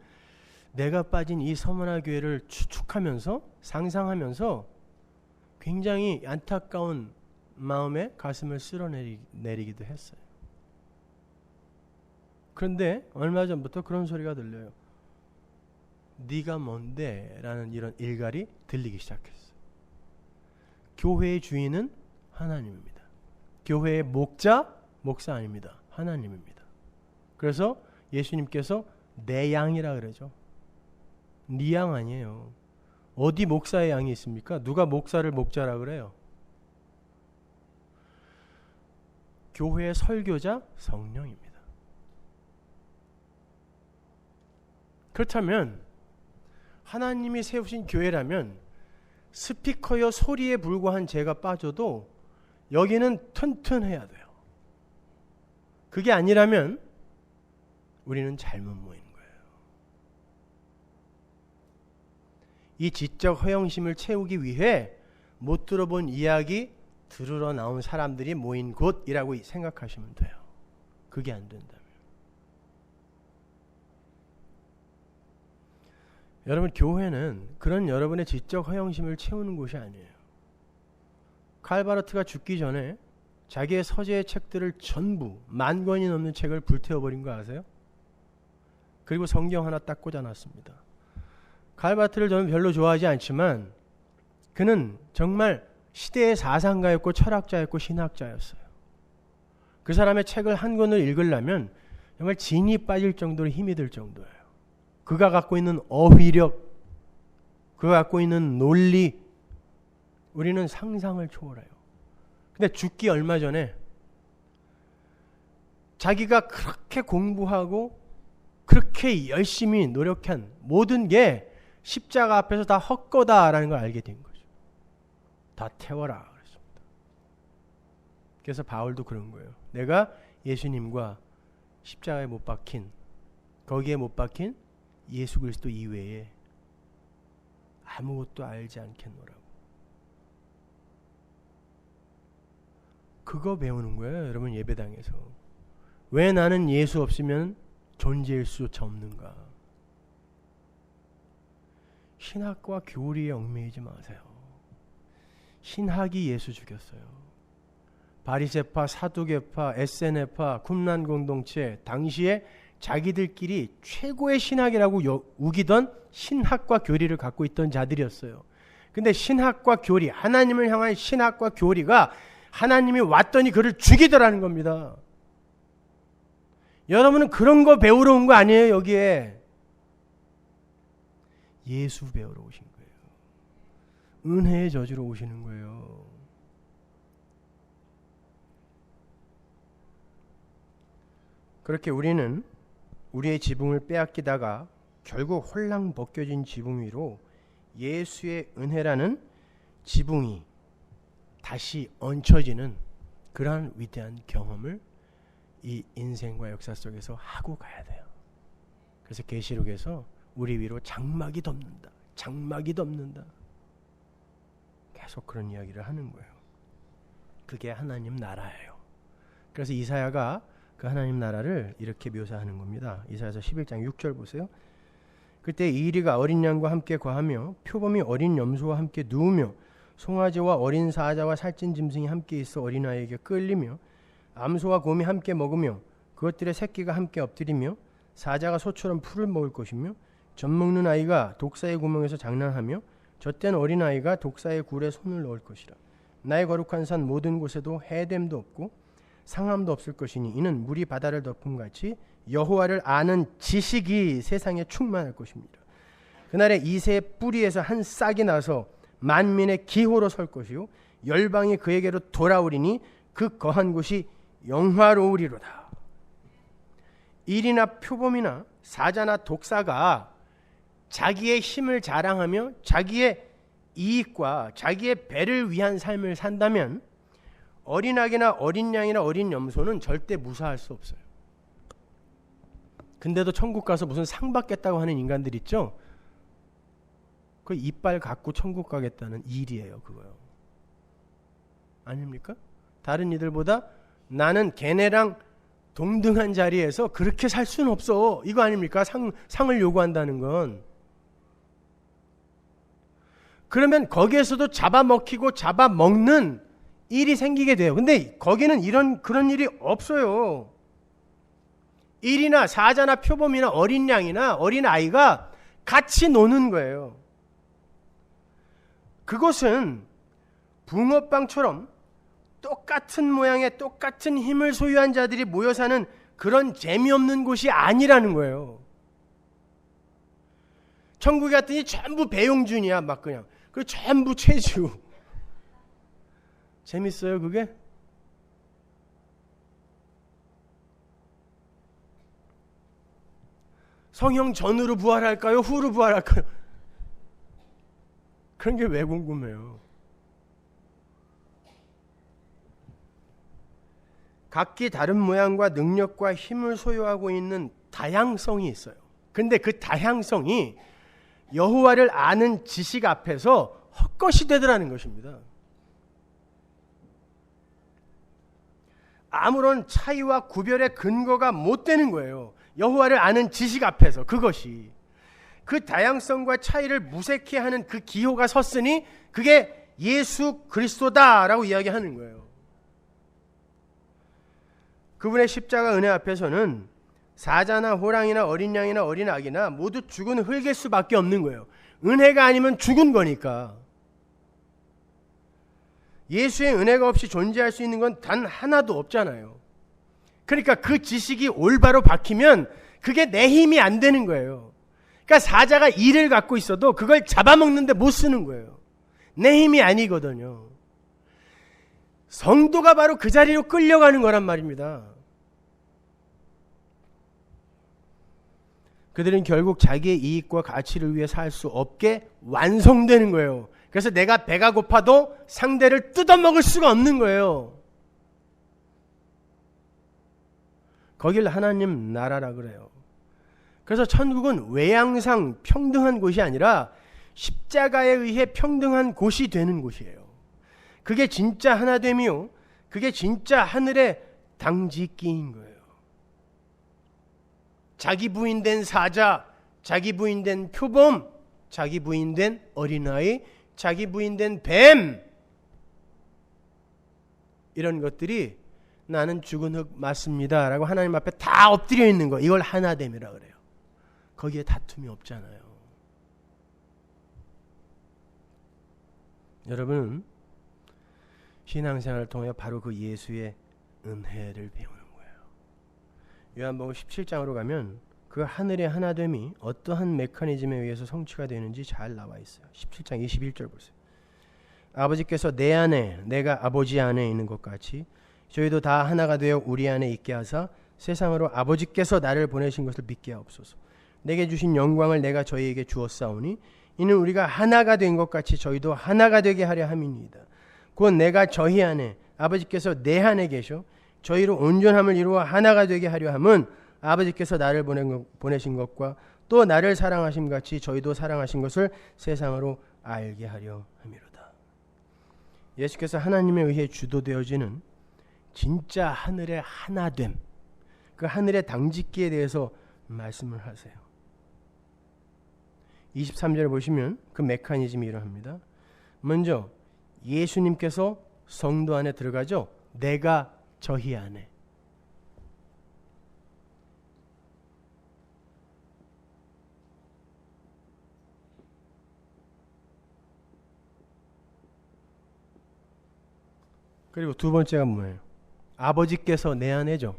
내가 빠진 이 서문화교회를 추측하면서 상상하면서 굉장히 안타까운 마음에 가슴을 쓸어내리기도 했어요. 그런데 얼마 전부터 그런 소리가 들려요. 네가 뭔데? 라는 이런 일갈이 들리기 시작했어요. 교회의 주인은 하나님입니다. 교회의 목사 아닙니다. 하나님입니다. 그래서 예수님께서 내 양이라 그러죠. 네 양 아니에요. 어디 목사의 양이 있습니까? 누가 목사를 목자라 그래요? 교회의 설교자 성령입니다. 그렇다면 하나님이 세우신 교회라면 스피커여 소리에 불과한 제가 빠져도 여기는 튼튼해야 돼요. 그게 아니라면 우리는 잘못 모이는 거예요. 이 지적 허영심을 채우기 위해 못 들어본 이야기 들으러 나온 사람들이 모인 곳이라고 생각하시면 돼요. 그게 안 된다면. 여러분, 교회는 그런 여러분의 지적 허영심을 채우는 곳이 아니에요. 칼바르트가 죽기 전에 자기의 서재의 책들을 전부 10,000권이 넘는 책을 불태워버린 거 아세요? 그리고 성경 하나 딱 꽂아놨습니다. 칼바르트를 저는 별로 좋아하지 않지만 그는 정말 시대의 사상가였고 철학자였고 신학자였어요. 그 사람의 책을 한 권을 읽으려면 정말 진이 빠질 정도로 힘이 들 정도예요. 그가 갖고 있는 어휘력, 그가 갖고 있는 논리, 우리는 상상을 초월해요. 근데 죽기 얼마 전에 자기가 그렇게 공부하고 그렇게 열심히 노력한 모든 게 십자가 앞에서 다 헛거다라는 걸 알게 된 거죠. 다 태워라 그랬습니다. 그래서 바울도 그런 거예요. 내가 예수님과 십자가에 못 박힌, 거기에 못 박힌 예수 그리스도 이외에 아무것도 알지 않겠노라고. 그거 배우는 거예요, 여러분. 예배당에서 왜 나는 예수 없으면 존재일 수조차 없는가. 신학과 교리에 얽매이지 마세요. 신학이 예수 죽였어요. 바리새파, 사두개파, 에세네파, 쿰란 공동체, 당시에 자기들끼리 최고의 신학이라고 우기던 신학과 교리를 갖고 있던 자들이었어요. 근데 신학과 교리, 하나님을 향한 신학과 교리가 하나님이 왔더니 그를 죽이더라는 겁니다. 여러분은 그런 거 배우러 온 거 아니에요. 여기에 예수 배우러 오신 거예요. 은혜의 저주로 오시는 거예요. 그렇게 우리는 우리의 지붕을 빼앗기다가 결국 홀랑 벗겨진 지붕 위로 예수의 은혜라는 지붕이 다시 얹혀지는 그러한 위대한 경험을 이 인생과 역사 속에서 하고 가야 돼요. 그래서 계시록에서 우리 위로 장막이 덮는다. 장막이 덮는다. 계속 그런 이야기를 하는 거예요. 그게 하나님 나라예요. 그래서 이사야가 그 하나님 나라를 이렇게 묘사하는 겁니다. 이사야서 11장 6절 보세요. 그때 이리가 어린 양과 함께 거하며 표범이 어린 염소와 함께 누우며 송아지와 어린 사자와 살찐 짐승이 함께 있어 어린아이에게 끌리며 암소와 곰이 함께 먹으며 그것들의 새끼가 함께 엎드리며 사자가 소처럼 풀을 먹을 것이며 젖 먹는 아이가 독사의 구멍에서 장난하며 젖된 어린아이가 독사의 굴에 손을 넣을 것이라. 나의 거룩한 산 모든 곳에도 해됨도 없고 상함도 없을 것이니 이는 물이 바다를 덮음같이 여호와를 아는 지식이 세상에 충만할 것입니다. 그날에 이새의 뿌리에서 한 싹이 나서 만민의 기호로 설 것이요 열방이 그에게로 돌아오리니 그 거한 곳이 영화로우리로다. 일이나 표범이나 사자나 독사가 자기의 힘을 자랑하며 자기의 이익과 자기의 배를 위한 삶을 산다면 어린아기나 어린 양이나 어린 염소는 절대 무사할 수 없어요. 근데도 천국 가서 무슨 상 받겠다고 하는 인간들 있죠? 그 이빨 갖고 천국 가겠다는 일이에요, 그거요. 아닙니까? 다른 이들보다 나는 걔네랑 동등한 자리에서 그렇게 살 수는 없어. 이거 아닙니까? 상을 요구한다는 건. 그러면 거기에서도 잡아먹히고 잡아먹는 일이 생기게 돼요. 근데 거기는 그런 일이 없어요. 일이나 사자나 표범이나 어린 양이나 어린 아이가 같이 노는 거예요. 그것은 붕어빵처럼 똑같은 모양의 똑같은 힘을 소유한 자들이 모여 사는 그런 재미없는 곳이 아니라는 거예요. 천국에 갔더니 전부 배용준이야, 막 그냥. 그리고 전부 최지우. 재밌어요, 그게? 성형 전으로 부활할까요? 후로 부활할까요? 그런 게 왜 궁금해요? 각기 다른 모양과 능력과 힘을 소유하고 있는 다양성이 있어요. 근데 그 다양성이 여호와를 아는 지식 앞에서 헛것이 되더라는 것입니다. 아무런 차이와 구별의 근거가 못 되는 거예요. 여호와를 아는 지식 앞에서 그것이. 그 다양성과 차이를 무색해 하는 그 기호가 섰으니 그게 예수 그리스도다라고 이야기하는 거예요. 그분의 십자가 은혜 앞에서는 사자나 호랑이나 어린 양이나 어린 아기나 모두 죽은 흙일 수밖에 없는 거예요. 은혜가 아니면 죽은 거니까. 예수의 은혜가 없이 존재할 수 있는 건 단 하나도 없잖아요. 그러니까 그 지식이 올바로 박히면 그게 내 힘이 안 되는 거예요. 그러니까 사자가 이를 갖고 있어도 그걸 잡아먹는데 못 쓰는 거예요. 내 힘이 아니거든요. 성도가 바로 그 자리로 끌려가는 거란 말입니다. 그들은 결국 자기의 이익과 가치를 위해 살 수 없게 완성되는 거예요. 그래서 내가 배가 고파도 상대를 뜯어먹을 수가 없는 거예요. 거길 하나님 나라라 그래요. 그래서 천국은 외양상 평등한 곳이 아니라 십자가에 의해 평등한 곳이 되는 곳이에요. 그게 진짜 하나됨이요. 그게 진짜 하늘의 당짓기인 거예요. 자기 부인된 사자, 자기 부인된 표범, 자기 부인된 어린아이, 자기 부인된 뱀, 이런 것들이 나는 죽은 흙 맞습니다 라고 하나님 앞에 다 엎드려 있는 거, 이걸 하나됨이라 그래요. 거기에 다툼이 없잖아요. 여러분은 신앙생활을 통해 바로 그 예수의 은혜를 배우는 거예요. 요한복음 17장으로 가면 그 하늘의 하나됨이 어떠한 메커니즘에 의해서 성취가 되는지 잘 나와 있어요. 17장 21절 보세요. 아버지께서 내 안에 내가 아버지 안에 있는 것 같이 저희도 다 하나가 되어 우리 안에 있게 하사 세상으로 아버지께서 나를 보내신 것을 믿게 하옵소서. 내게 주신 영광을 내가 저희에게 주었사오니 이는 우리가 하나가 된 것 같이 저희도 하나가 되게 하려 함이니이다. 곧 내가 저희 안에 아버지께서 내 안에 계셔 저희로 온전함을 이루어 하나가 되게 하려 함은 아버지께서 나를 보내신 것과 또 나를 사랑하심 같이 저희도 사랑하신 것을 세상으로 알게 하려 함이로다. 예수께서 하나님에 의해 주도되어지는 진짜 하늘의 하나됨, 그 하늘의 당짓기에 대해서 말씀을 하세요. 23절을 보시면 그 메커니즘이 이러합니다. 먼저 예수님께서 성도 안에 들어가죠. 내가 저희 안에. 그리고 두 번째가 뭐예요? 아버지께서 내 안에죠.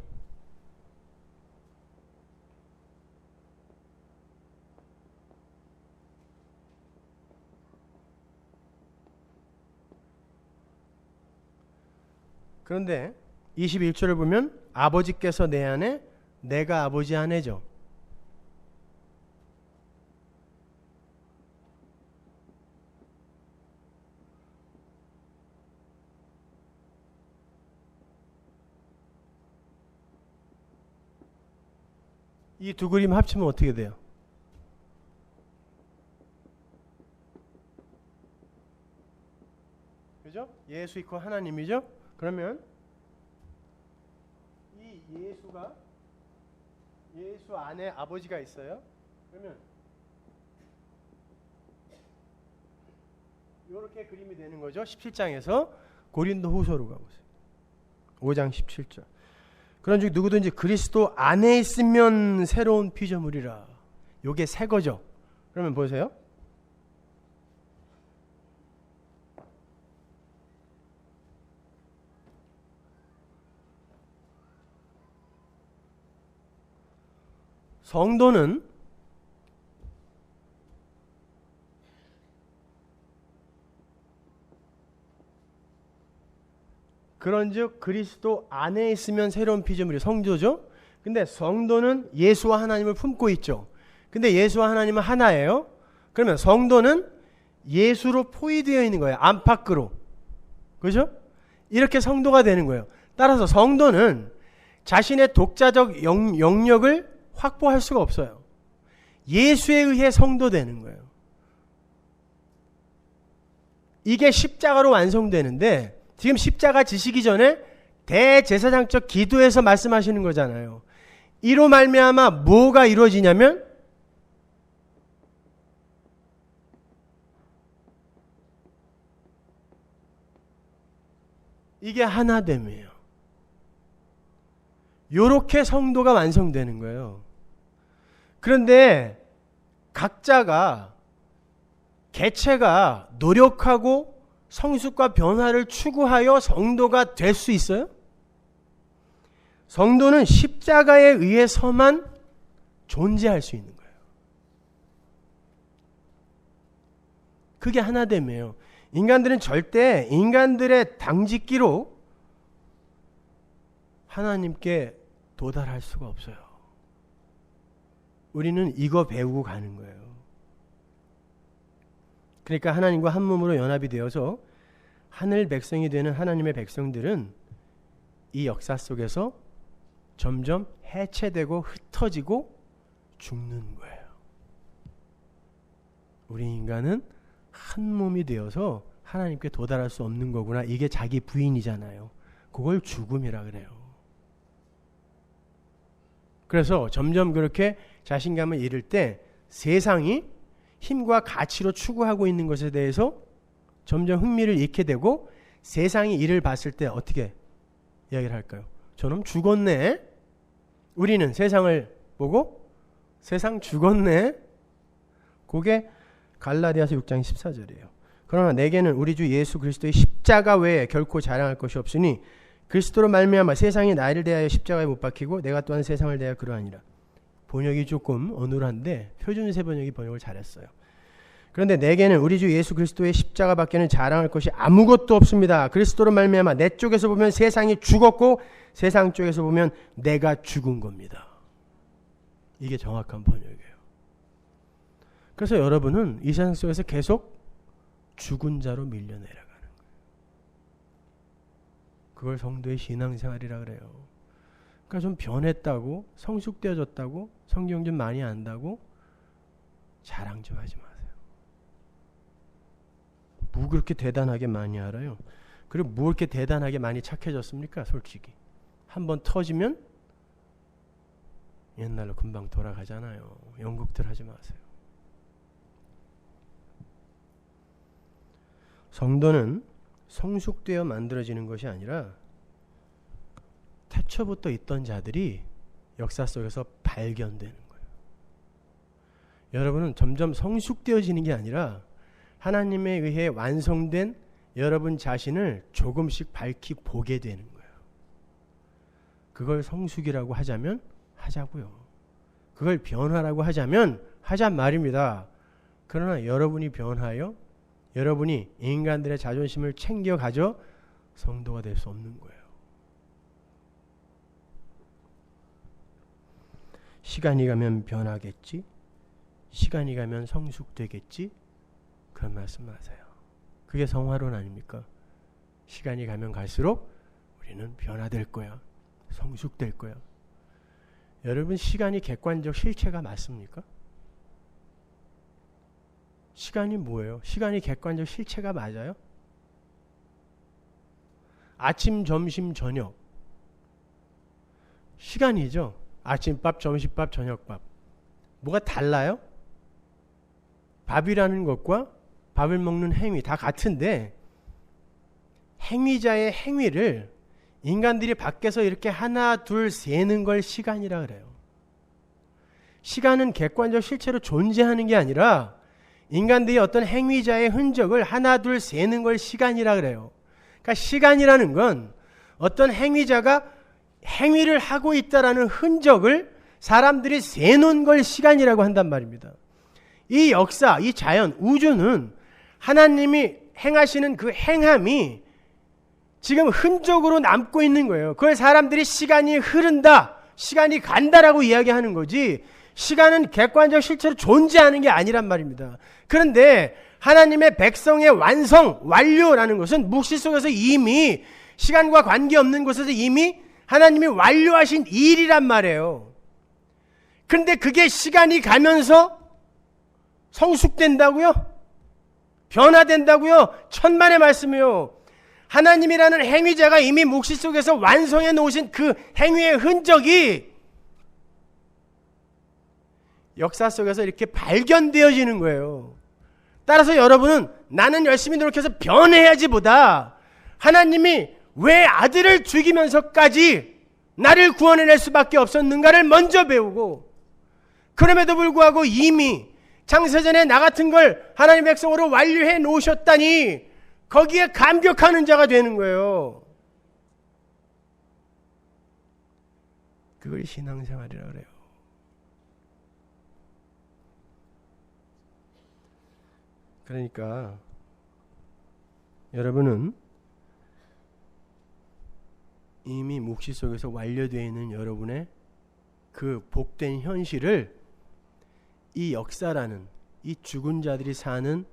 그런데 21절을 보면 아버지께서 내 안에, 내가 아버지 안에죠. 이 두 그림 합치면 어떻게 돼요? 그죠? 예수 있고 하나님이죠? 그러면 이 예수 안에 아버지가 있어요. 그러면 이렇게 그림이 되는 거죠. 17장에서 고린도후서로 가보세요. 5장 17절. 그런즉 누구든지 그리스도 안에 있으면 새로운 피조물이라. 요게 새 거죠. 그러면 보세요. 성도는 그런즉 그리스도 안에 있으면 새로운 피조물이 성도죠. 근데 성도는 예수와 하나님을 품고 있죠. 근데 예수와 하나님은 하나예요. 그러면 성도는 예수로 포위되어 있는 거예요. 안팎으로. 그죠? 이렇게 성도가 되는 거예요. 따라서 성도는 자신의 독자적 영역을 확보할 수가 없어요. 예수에 의해 성도되는 거예요. 이게 십자가로 완성되는데 지금 십자가 지시기 전에 대제사장적 기도에서 말씀하시는 거잖아요. 이로 말미암아 뭐가 이루어지냐면 이게 하나됨이에요. 요렇게 성도가 완성되는 거예요. 그런데 각자가 개체가 노력하고 성숙과 변화를 추구하여 성도가 될 수 있어요? 성도는 십자가에 의해서만 존재할 수 있는 거예요. 그게 하나됨이에요. 인간들은 절대 인간들의 당짓기로 하나님께 도달할 수가 없어요. 우리는 이거 배우고 가는 거예요. 그러니까 하나님과 한 몸으로 연합이 되어서 하늘 백성이 되는 하나님의 백성들은 이 역사 속에서 점점 해체되고 흩어지고 죽는 거예요. 우리 인간은 한 몸이 되어서 하나님께 도달할 수 없는 거구나. 이게 자기 부인이잖아요. 그걸 죽음이라 그래요. 그래서 점점 그렇게 자신감을 잃을 때 세상이 힘과 가치로 추구하고 있는 것에 대해서 점점 흥미를 잃게 되고 세상이 이를 봤을 때 어떻게 이야기를 할까요? 저놈 죽었네. 우리는 세상을 보고 세상 죽었네. 그게 갈라디아서 6장 14절이에요. 그러나 내게는 우리 주 예수 그리스도의 십자가 외에 결코 자랑할 것이 없으니 그리스도로 말미암아 세상이 나를 대하여 십자가에 못 박히고 내가 또한 세상을 대하여 그러하니라. 번역이 조금 어눌한데 표준세 번역이 번역을 잘했어요. 그런데 내게는 우리 주 예수 그리스도의 십자가 밖에는 자랑할 것이 아무것도 없습니다. 그리스도로 말미암아 내 쪽에서 보면 세상이 죽었고 세상 쪽에서 보면 내가 죽은 겁니다. 이게 정확한 번역이에요. 그래서 여러분은 이 세상 속에서 계속 죽은 자로 밀려내려가는 거예요. 그걸 성도의 신앙생활이라 그래요. 그러니까 좀 변했다고, 성숙되어졌다고, 성경 좀 많이 안다고 자랑 좀 하지 마세요. 뭐 그렇게 대단하게 많이 알아요? 그리고 뭐 이렇게 대단하게 많이 착해졌습니까? 솔직히 한번 터지면 옛날로 금방 돌아가잖아요. 연극들 하지 마세요. 성도는 성숙되어 만들어지는 것이 아니라 태초부터 있던 자들이 역사 속에서 발견되는 거예요. 여러분은 점점 성숙되어지는 게 아니라 하나님에 의해 완성된 여러분 자신을 조금씩 밝히 보게 되는 거예요. 그걸 성숙이라고 하자면 하자고요. 그걸 변화라고 하자면 하잔 말입니다. 그러나 여러분이 변하여 여러분이 인간들의 자존심을 챙겨 가져 성도가 될 수 없는 거예요. 시간이 가면 변하겠지? 시간이 가면 성숙되겠지? 그런 말씀하세요. 그게 성화론 아닙니까? 시간이 가면 갈수록 우리는 변화될 거야. 성숙될 거야. 여러분, 시간이 객관적 실체가 맞습니까? 시간이 뭐예요? 시간이 객관적 실체가 맞아요? 아침, 점심, 저녁. 시간이죠. 아침밥, 점심밥, 저녁밥. 뭐가 달라요? 밥이라는 것과 밥을 먹는 행위 다 같은데 행위자의 행위를 인간들이 밖에서 이렇게 하나 둘 세는 걸 시간이라 그래요. 시간은 객관적 실체로 존재하는 게 아니라 인간들이 어떤 행위자의 흔적을 하나 둘 세는 걸 시간이라 그래요. 그러니까 시간이라는 건 어떤 행위자가 행위를 하고 있다라는 흔적을 사람들이 세놓은 걸 시간이라고 한단 말입니다. 이 역사, 이 자연, 우주는 하나님이 행하시는 그 행함이 지금 흔적으로 남고 있는 거예요. 그걸 사람들이 시간이 흐른다, 시간이 간다라고 이야기하는 거지, 시간은 객관적 실체로 존재하는 게 아니란 말입니다. 그런데 하나님의 백성의 완성, 완료라는 것은 묵시 속에서 이미 시간과 관계없는 곳에서 이미 하나님이 완료하신 일이란 말이에요. 그런데 그게 시간이 가면서 성숙된다고요? 변화된다고요? 천만의 말씀이요. 하나님이라는 행위자가 이미 묵시 속에서 완성해 놓으신 그 행위의 흔적이 역사 속에서 이렇게 발견되어지는 거예요. 따라서 여러분은 나는 열심히 노력해서 변해야지 보다 하나님이 왜 아들을 죽이면서까지 나를 구원해낼 수밖에 없었는가를 먼저 배우고, 그럼에도 불구하고 이미 창세전에 나 같은 걸 하나님 백성으로 완료해 놓으셨다니 거기에 감격하는 자가 되는 거예요. 그걸 신앙생활이라 그래요. 그러니까 여러분은 이미 묵시 속에서 완료되어 있는 여러분의 그 복된 현실을 이 역사라는 이 죽은 자들이 사는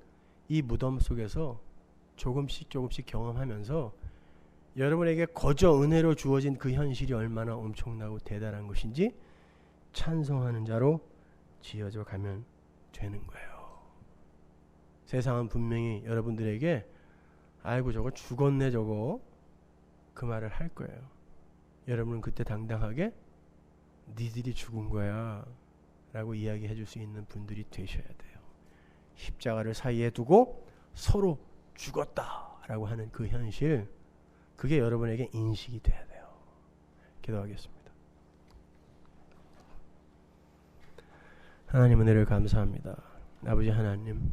이 무덤 속에서 조금씩 경험하면서 여러분에게 거저 은혜로 주어진 그 현실이 얼마나 엄청나고 대단한 것인지 찬송하는 자로 지어져 가면 되는 거예요. 세상은 분명히 여러분들에게 아이고 저거 죽었네 저거 그 말을 할 거예요. 여러분은 그때 당당하게 니들이 죽은 거야 라고 이야기해 줄 수 있는 분들이 되셔야 돼요. 십자가를 사이에 두고 서로 죽었다 라고 하는 그 현실, 그게 여러분에게 인식이 돼야 돼요. 기도하겠습니다. 하나님 은혜를 감사합니다. 아버지 하나님,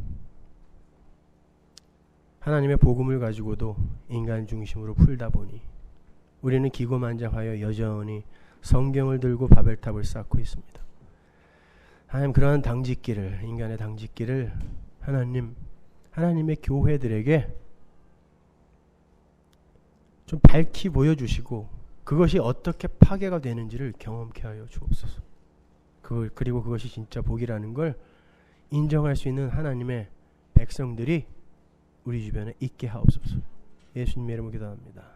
하나님의 복음을 가지고도 인간 중심으로 풀다 보니 우리는 기고만장하여 여전히 성경을 들고 바벨탑을 쌓고 있습니다. 하나님, 그러한 당짓기를, 인간의 당짓기를 하나님의 교회들에게 좀 밝히 보여주시고 그것이 어떻게 파괴가 되는지를 경험케 하여 주옵소서. 그리고 그것이 진짜 복이라는 걸 인정할 수 있는 하나님의 백성들이 우리 주변에 있게 하옵소서. 예수님의 이름으로 기도합니다.